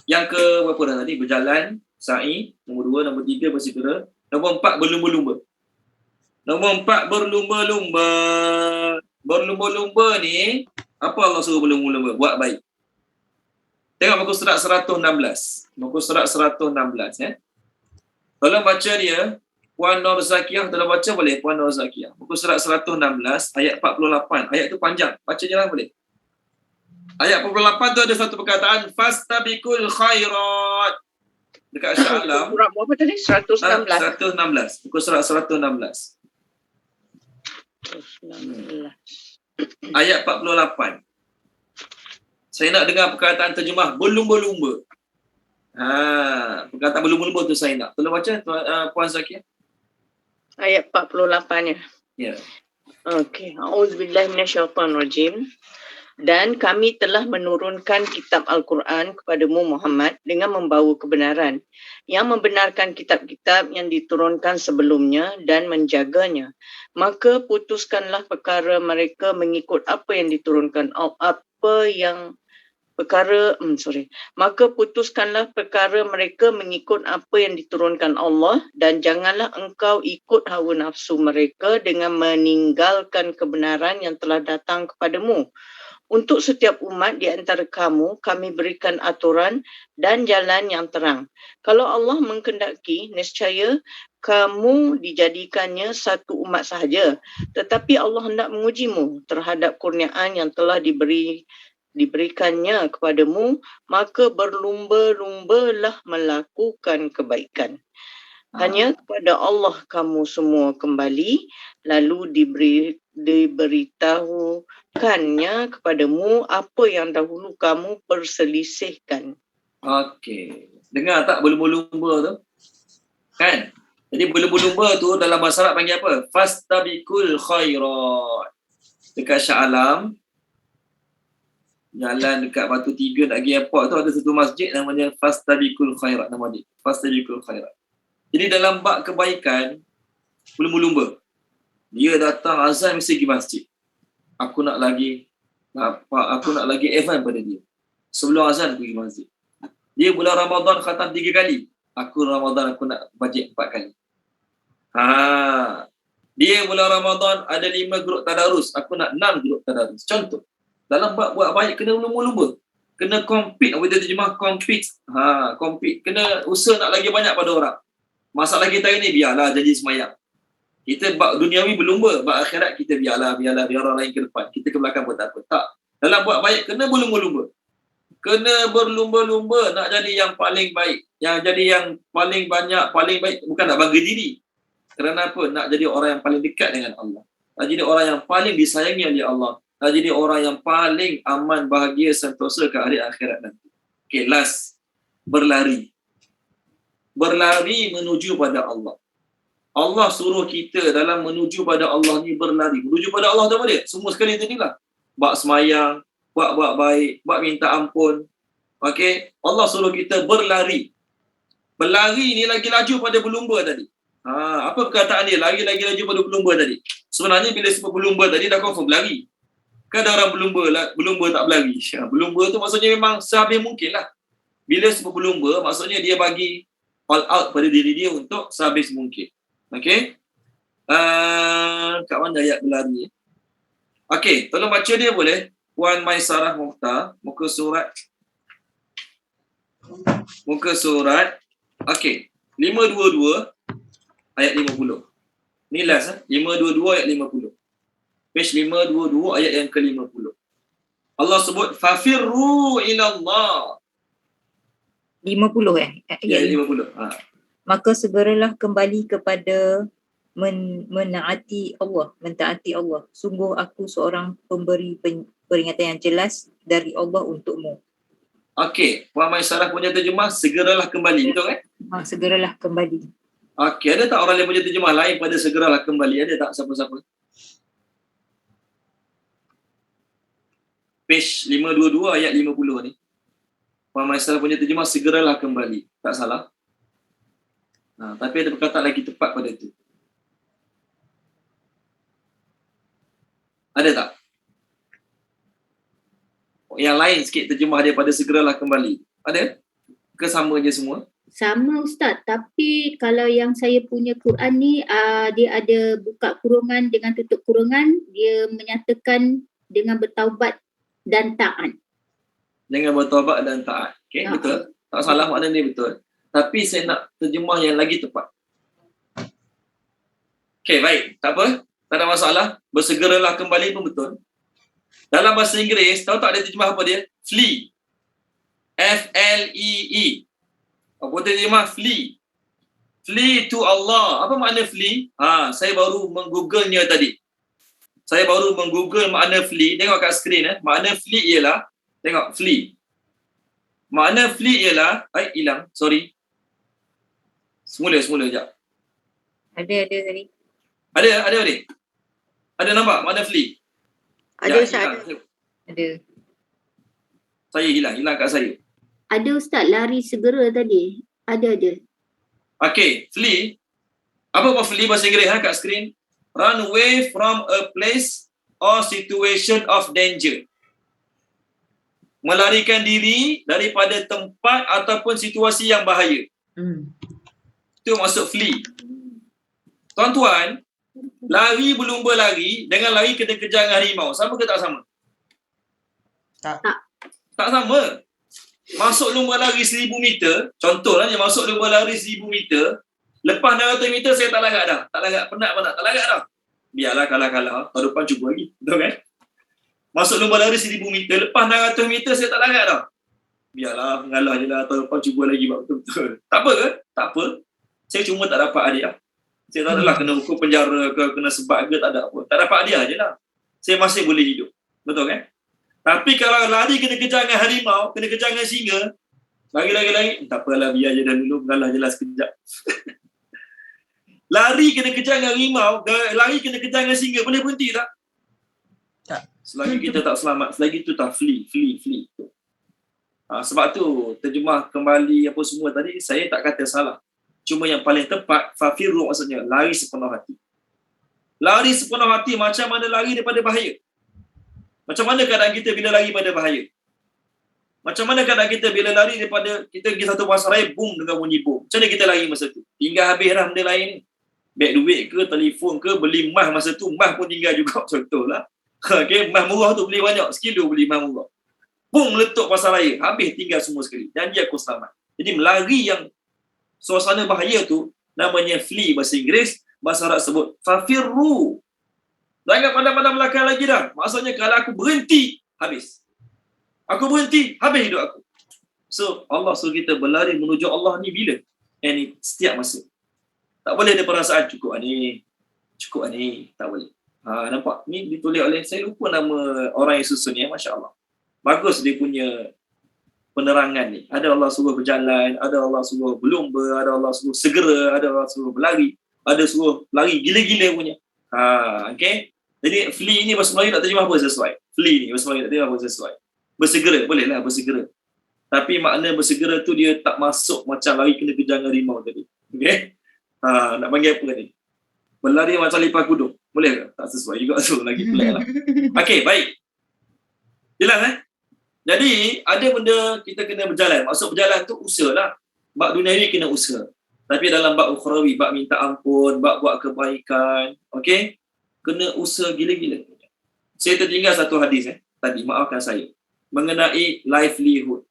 Yang ke berapa dah tadi? Berjalan, sa'i. Nombor 2, nombor 3 bersegera. Nombor 4, berlumba-lumba. Nombor 4, berlumba-lumba. Berlumba-lumba ni, apa Allah suruh berlumba-lumba? Buat baik. Tengok muka surat 116. Muka surat 116 ya. Tolong baca dia. Puan Nur Zakiyah tolong baca boleh? Puan Nur Zakiyah. Muka surat 116 ayat 48. Ayat tu panjang. Baca je lah boleh. Ayat 48 tu ada satu perkataan fastabiqul khairat. Dekat Syah Alam. Surat berapa tadi? 116. 116. Muka surat 116. Ayat 48. Saya nak dengar perkataan terjemah berlumba-lumba. Perkataan berlumba-lumba tu saya nak. Tolong baca Puan Zakiyah. Ayat 48 ya. Ya. Okey. Auzubillahi minasyaitonirrajim. Dan kami telah menurunkan kitab Al-Quran kepadamu Muhammad dengan membawa kebenaran, yang membenarkan kitab-kitab yang diturunkan sebelumnya dan menjaganya. Maka putuskanlah perkara mereka mengikut apa yang diturunkan, Maka putuskanlah perkara mereka mengikut apa yang diturunkan Allah, dan janganlah engkau ikut hawa nafsu mereka dengan meninggalkan kebenaran yang telah datang kepadamu. Untuk setiap umat di antara kamu, kami berikan aturan dan jalan yang terang. Kalau Allah menghendaki, nescaya kamu dijadikannya satu umat sahaja. Tetapi Allah hendak mengujimu terhadap kurniaan yang telah diberikannya kepadamu, maka berlumba-lumbalah melakukan kebaikan. Hanya kepada Allah kamu semua kembali, lalu diberitahukannya kepadamu apa yang dahulu kamu perselisihkan. Okey. Dengar tak berlumba-lumba tu? Kan? Jadi berlumba-lumba tu dalam bahasa Arab panggil apa? Fastabiqul khairat. Dekat Shah Alam, jalan dekat Batu Tiga nak pergi airport tu ada satu masjid namanya Fastabiqul khairat, nama dia. Fastabiqul khairat. Jadi dalam bab kebaikan, berlumba-lumba. Dia datang azan mesti pergi masjid. Aku nak lagi advance pada dia. Sebelum azan pergi masjid. Dia bulan Ramadan khatam 3 kali. Aku Ramadan aku nak bajet 4 kali. Dia bulan Ramadan ada 5 grup tadarus. Aku nak 6 grup tadarus. Contoh. Dalam bab buat baik kena lumba-lumba. Kena compete. Apa dia terjemah compete? Compete. Kena usaha nak lagi banyak pada orang. Masalah kita ini biarlah janji semayang. Kita bab duniawi berlumba, bab akhirat kita biar orang lain ke depan. Kita ke belakang pun tak apa. Tak. Dalam buat baik kena berlumba-lumba. Kena berlumba-lumba nak jadi yang paling baik. Yang jadi yang paling banyak, paling baik. Bukan nak bangga diri. Kerana apa? Nak jadi orang yang paling dekat dengan Allah. Nak jadi orang yang paling disayangi oleh Allah. Nak jadi orang yang paling aman, bahagia, sentosa ke hari akhirat nanti. Okay, last. Berlari. Berlari menuju pada Allah. Allah suruh kita dalam menuju pada Allah ni berlari. Menuju pada Allah tu apa dia? Semua sekali tadi lah. Buat semayang, buat baik, buat minta ampun. Okey, Allah suruh kita berlari. Berlari ni lagi laju pada berlumba tadi. Apa perkataan dia? Lagi laju pada berlumba tadi. Sebenarnya bila sebut berlumba tadi dah confirm berlari. Kan ada orang berlumba tak berlari. Berlumba tu maksudnya memang sehabis mungkin lah. Bila sebut berlumba, maksudnya dia bagi all out pada diri dia untuk sehabis mungkin. Okey. Kat mana ayat berlari? Okey, tolong baca dia boleh? Puan Maisarah Mukhtar, muka surat. Okey, 522 ayat 50. Ni last 522 ayat 50. Page 522 ayat yang ke-50. Allah sebut fafirru ilallah. 50 Ya, 50. Maka segeralah kembali kepada mentaati Allah. Sungguh aku seorang pemberi peringatan yang jelas dari Allah untukmu. Okey, Puan Maisarah punya terjemah segeralah kembali, betul kan? Segeralah kembali. Okey, ada tak orang yang punya terjemah lain pada segeralah kembali? Ada tak siapa-siapa? Page 522 ayat 50 ni. Puan Maisarah punya terjemah segeralah kembali. Tak salah. Tapi ada perkataan lagi tepat pada itu. Ada tak? Yang lain sikit terjemah daripada segeralah kembali. Ada? Ke sama je semua? Sama Ustaz, tapi kalau yang saya punya Quran ni dia ada buka kurungan dengan tutup kurungan, dia menyatakan dengan bertaubat dan taat. Dengan bertaubat dan taat. Okey, betul. Tak salah makna ni betul. Tapi saya nak terjemah yang lagi tepat. Okey, baik. Tak apa. Tak ada masalah. Bersegeralah kembali pun betul. Dalam bahasa Inggeris, tahu tak ada terjemah apa dia? Flee. F-L-E-E. Apa terjemah flee? Flee to Allah. Apa makna flee? Saya baru menggoogle-nya tadi. Saya baru menggoogle makna flee. Tengok kat skrin. Makna flee ialah, tengok flee. Makna flee ialah, hilang, sorry. Semula sekejap. Ada tadi. Ada ni? Ada nampak makna flee? Ada Ustaz. Ada. Saya hilang kat saya. Ada Ustaz, lari segera tadi. Ada. Okay, flee. Apa flee bahasa Inggeris kat skrin? Run away from a place or situation of danger. Melarikan diri daripada tempat ataupun situasi yang bahaya. Itu maksud flee. Tuan-tuan, lari berlumba lari dengan lari kena kejar dengan harimau. Sama ke tak sama? Tak sama. Masuk lumba lari 1000 meter, contohlah dia masuk lumba lari 1000 meter, lepas 600 meter saya tak larat dah. Tak larat, penat pun tak larat dah. Biarlah kalah-kalah, tahun depan cuba lagi. Betul kan? Masuk lumba lari 1000 meter, lepas 600 meter saya tak larat dah. Biarlah, mengalah je lah, tahun depan cuba lagi betul-betul. Tak apa ke? Tak apa. Saya cuma tak dapat hadiah. Saya tak adalah kena hukum penjara ke, kena sebat ke, tak ada apa. Tak dapat hadiah je lah. Saya masih boleh hidup. Betul kan? Tapi kalau lari kena kejar dengan harimau, kena kejar dengan singa, lari, tak apalah, biar je dah dulu, mengalah je lah sekejap. Lari kena kejar dengan harimau, lari kena kejar dengan singa, boleh berhenti tak? Tak. Selagi kita tak selamat, selagi tu tak flee. Sebab tu, terjemah kembali apa semua tadi, saya tak kata salah. Cuma yang paling tepat, fafirru maksudnya, lari sepenuh hati. Lari sepenuh hati macam mana lari daripada bahaya. Macam mana keadaan kita bila lari pada bahaya? Macam mana keadaan kita bila lari daripada, kita pergi satu pasaraya, boom dengan bunyi bom. Macam mana kita lari masa tu? Tinggal habis dah benda lain ni. Beg duit ke, telefon ke, beli mah masa tu, mah pun tinggal juga contohlah. Okay, mah murah tu beli banyak, sekilo beli mah murah. Boom, meletup pasaraya, habis tinggal semua sekali. Janji aku selamat. Jadi melari yang suasana bahaya tu, namanya flee bahasa Inggeris, bahasa Arab sebut fafirru. Jangan pandang-pandang belakang lagi dah. Maksudnya kalau aku berhenti, habis. Aku berhenti, habis hidup aku. So, Allah suruh kita berlari menuju Allah ni bila? Any setiap masa. Tak boleh ada perasaan cukup ni. Tak boleh. Nampak? Ni ditulis oleh, saya lupa nama orang yang susun ni. Masya Allah. Bagus dia punya penerangan ni. Ada Allah suruh berjalan, ada Allah suruh berlumba, ada Allah suruh segera, ada Allah suruh berlari, ada suruh lari gila-gila punya. Okay. Jadi flee ni bahasa Melayu tak terjemah apa sesuai. Flee ni bahasa Melayu tak terjemah apa sesuai. Bersegera, bolehlah bersegera. Tapi makna bersegera tu dia tak masuk macam lari kena kejar dengan harimau tadi. Okay. Nak panggil apa ni? Berlari macam lipat kudung. Boleh ke? Tak sesuai juga tu, lagi pelik lah. Okay, baik. Jelas Jadi ada benda kita kena berjalan. Maksud berjalan tu usaha lah. Bab duniawi kena usaha. Tapi dalam bab ukhrawi, bab minta ampun, bab buat kebaikan, okey? Kena usaha gila-gila. Saya tertinggal satu hadis tadi, maafkan saya. Mengenai livelihood.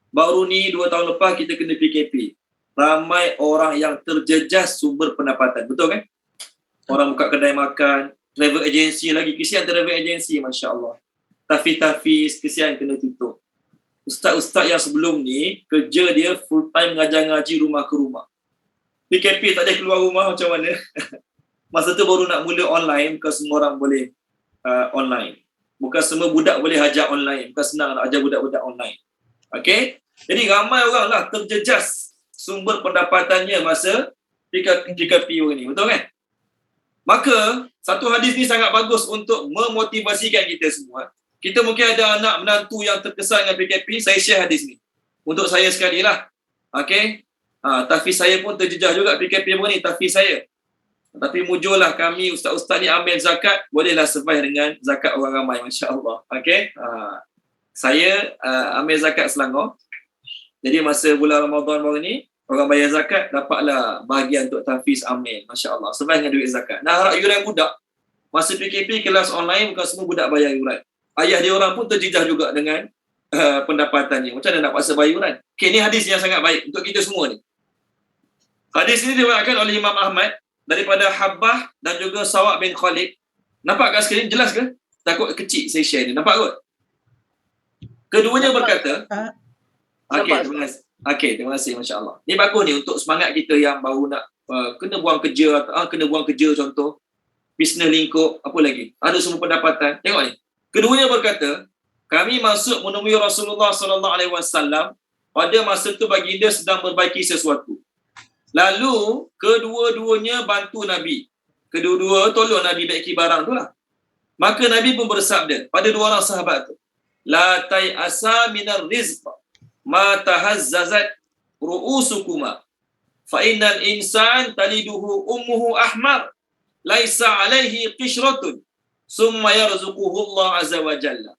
Baru ni 2 tahun lepas kita kena PKP. Ramai orang yang terjejas sumber pendapatan. Betul kan? Orang buka kedai makan, travel agency lagi. Kesian travel agency, Masya Allah. Tafiz-tafiz, kesian kena tutup. Ustaz-ustaz yang sebelum ni, kerja dia full time mengajar ngaji rumah ke rumah. PKP tak boleh keluar rumah macam mana. Masa tu baru nak mula online, bukan semua orang boleh online. Bukan semua budak boleh ajar online. Bukan senang nak ajar budak-budak online. Okay? Jadi ramai orang lah terjejas sumber pendapatannya masa PKP ni. Betul kan? Maka, satu hadis ni sangat bagus untuk memotivasikan kita semua. Kita mungkin ada anak menantu yang terkesan dengan PKP, saya share hadis ni. Untuk saya sekali lah. Okay? Tafiz saya pun terjejah juga PKP ni, tafiz saya. Tapi mujurlah kami, ustaz-ustaz ni ambil zakat, bolehlah survive dengan zakat orang ramai, Masya Allah. Okay? Saya ambil zakat Selangor. Jadi masa bulan Ramadan baru ni, orang bayar zakat, dapatlah bahagian untuk tafiz ambil. Masya Allah. Survive dengan duit zakat. Nah, harap yuran budak. Masa PKP, kelas online, bukan semua budak bayar yuran. Ayah dia orang pun terjejah juga dengan pendapatannya. Macam mana nak paksa bayar yuran? Okay, ni hadis yang sangat baik untuk kita semua ni. Hadis ini diriwayatkan oleh Imam Ahmad daripada Habbah dan juga Sawak bin Khalid. Nampak kat skrin? Jelas ke? Takut kecil saya share ni. Nampak kot? Keduanya berkata, terima kasih, Masya Allah. Ni bagus ni untuk semangat kita yang baru nak kena buang kerja contoh, bisnes lingkup, apa lagi? Ada semua pendapatan. Tengok ni. Keduanya berkata, kami masuk menemui Rasulullah SAW pada masa itu baginda sedang memperbaiki sesuatu. Lalu kedua-duanya bantu Nabi. Kedua-dua tolong Nabi baiki barang tu lah. Maka Nabi pun bersabda pada dua orang sahabat tu, la tai'asa minar rizq ma tahazzazat ru'usukuma fa innal insan taliduhu ummuhu ahmar laisa alaihi qishratun summa yarzuquhu Allah azza wa jalla.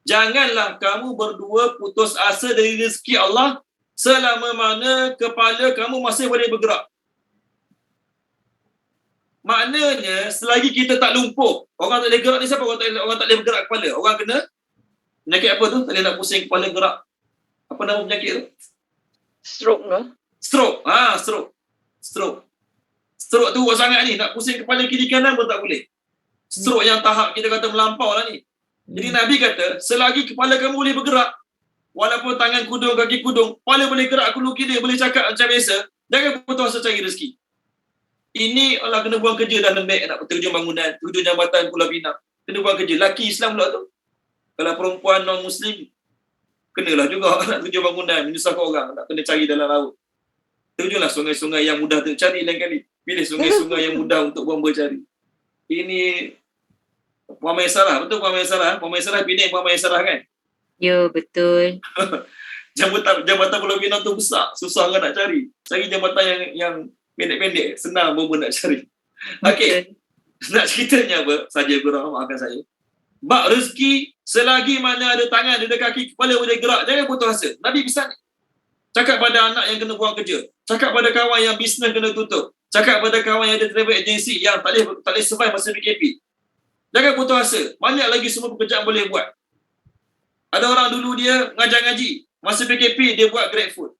Janganlah kamu berdua putus asa dari rezeki Allah selama mana kepala kamu masih boleh bergerak. Maknanya selagi kita tak lumpuh, orang tak boleh gerak ni siapa? Orang tak boleh bergerak kepala. Orang kena penyakit apa tu? Tak boleh nak pusing kepala gerak. Apa nama penyakit tu? Stroke ke? Stroke. Stroke. Stroke tu buat sangat ni. Nak pusing kepala kiri kanan pun tak boleh. Stroke yang tahap kita kata melampau lah ni. Jadi Nabi kata, selagi kepala kamu boleh bergerak, walaupun tangan kudung, kaki kudung, kepala boleh gerak, kulu kiri, boleh cakap macam biasa, jangan putus asa cari rezeki. Ini Allah kena buang kerja dah lembek, nak terjun bangunan, terjun jambatan Pulau Pinang. Kena buang kerja. Laki Islam pula tu. Kalau perempuan non-Muslim, kenalah juga nak terjun bangunan, menyusahkan orang, nak kena cari dalam laut. Terjunlah sungai-sungai yang mudah tercari lain kali. Pilih sungai-sungai yang mudah untuk buang bercari. Ini Puan Maisarah, betul Puan Maisarah? Puan Maisarah pilih Puan Maisarah kan? Ya, betul. Jambatan Pulau Pinang tu besar, susah orang nak cari. Cari jambatan yang pendek-pendek, senang bomba nak cari. Okey. Nak ceritanya apa? Saja gurau, maafkan saya. Bab rezeki, selagi mana ada tangan, ada kaki, kepala boleh gerak, jangan putus asa. Nabi pesan. Cakap pada anak yang kena buang kerja. Cakap pada kawan yang bisnes kena tutup. Cakap pada kawan yang ada travel agency yang tak boleh survive masa PKP. Jangan putus asa. Banyak lagi semua pekerjaan boleh buat. Ada orang dulu dia ngajar ngaji. Masa PKP dia buat Grab Food.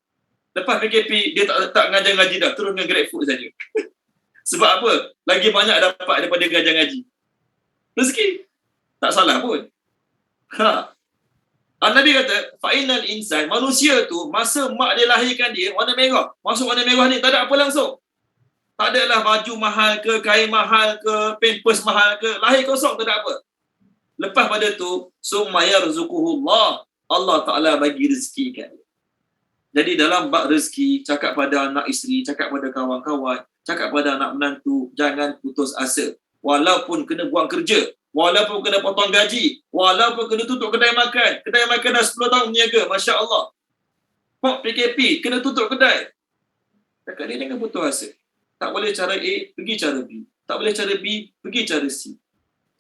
Lepas PKP dia tak ngajar ngaji dah. Terus dengan Grab Food saja. Sebab apa? Lagi banyak dapat daripada ngajar ngaji. Rezeki. Tak salah pun. Nabi kata, fa'inal insan, manusia tu masa mak dia lahirkan dia warna merah. Masuk warna merah ni tak ada apa langsung. Tak adalah baju mahal ke, kain mahal ke, pampers mahal ke, lahir kosong tak ada apa. Lepas pada tu, summa yarzuquhullah, Allah Ta'ala bagi rezeki kan. Jadi dalam bab rezeki, cakap pada anak isteri, cakap pada kawan-kawan, cakap pada anak menantu, jangan putus asa. Walaupun kena buang kerja, walaupun kena potong gaji, walaupun kena tutup kedai makan dah 10 tahun berniaga, Masya Allah. PKP, kena tutup kedai. Cakap dia jangan putus asa. Tak boleh cara A, pergi cara B. Tak boleh cara B, pergi cara C.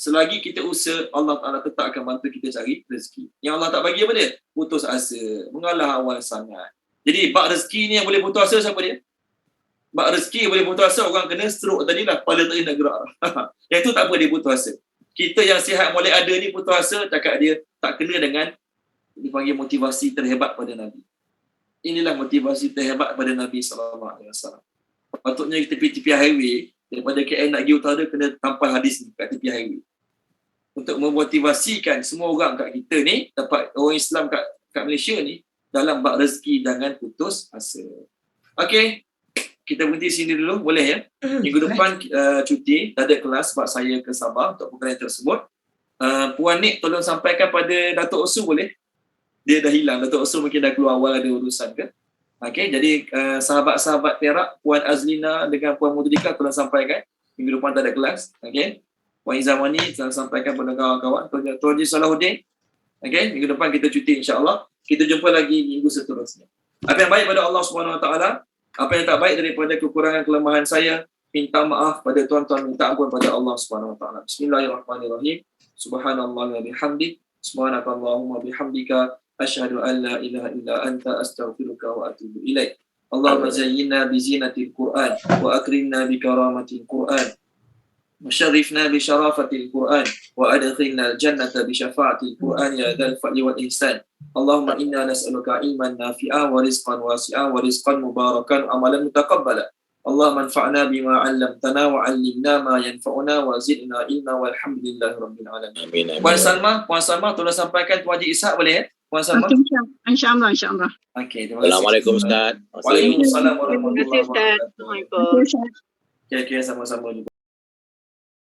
Selagi kita usaha, Allah Ta'ala tetap akan bantu kita cari rezeki. Yang Allah tak bagi apa dia? Putus asa, mengalah awal sangat. Jadi bab rezeki ni yang boleh putus asa siapa dia? Bab rezeki boleh putus asa orang kena stroke tadi lah, kepala tak boleh nak gerak. Yang tu tak apa dia putus asa. Kita yang sihat boleh ada ni putus asa, cakap dia tak kena dengan dipanggil motivasi terhebat pada Nabi. Inilah motivasi terhebat pada Nabi SAW. Patutnya kita pergi tepi highway, daripada KL nak pergi utara kena tampal hadis ni kat tepi highway. Untuk memotivasikan semua orang kat kita ni, dapat orang Islam kat Malaysia ni, dalam bab rezeki jangan putus asa. Okey, kita berhenti sini dulu, boleh ya? Minggu depan cuti, tak ada kelas sebab saya ke Sabah untuk perkara tersebut. Puan Nik tolong sampaikan pada Datuk Osu boleh? Dia dah hilang, Datuk Osu mungkin dah keluar awal ada urusan ke? Okey, jadi sahabat-sahabat Perak, Puan Azlina dengan Puan Mudrika tolong sampaikan. Minggu depan tak ada kelas. Okey. Puan Izamani tolong sampaikan pada kawan-kawan. Tuan Haji Salahuddin. Okey, minggu depan kita cuti insya-Allah. Kita jumpa lagi minggu seterusnya. Apa yang baik pada Allah Subhanahu Wa Taala, apa yang tak baik daripada kekurangan kelemahan saya, minta maaf pada tuan-tuan, minta ampun pada Allah Subhanahu Wa Taala. Bismillahirrahmanirrahim. Subhanallah wa bihamdi. Subhanakallahumma bihamdika. Asyhadu an la ilaha illa anta astaghfiruka wa atubu ilaik. Allahumma zayyinna bi zinatil Qur'an wa akrimna bi karamatil Qur'an. Musharrifna bi syarafatil Qur'an wa adkhilna al-jannata bi syafa'atil Qur'an ya dzal fadli wal ihsan. Allahumma inna nas'aluka ilman nafi'a wa rizqan wasi'a wa rizqan mubarakan amalan mutaqabbala. Allahumma anfa'na bima 'allamtana wa 'allimna ma yanfa'una wa zidna ilma walhamdulillahi rabbil alamin. Amin. Puan Salma tolong sampaikan Tuan Haji Ishak boleh ya? Puan Salma. InsyaAllah. Okey, terima kasih. Assalamualaikum Ustaz. Waalaikumsalam warahmatullahi Terima kasih Ustaz. wabarakatuh. Assalamualaikum. Kira-kira sama-sama juga.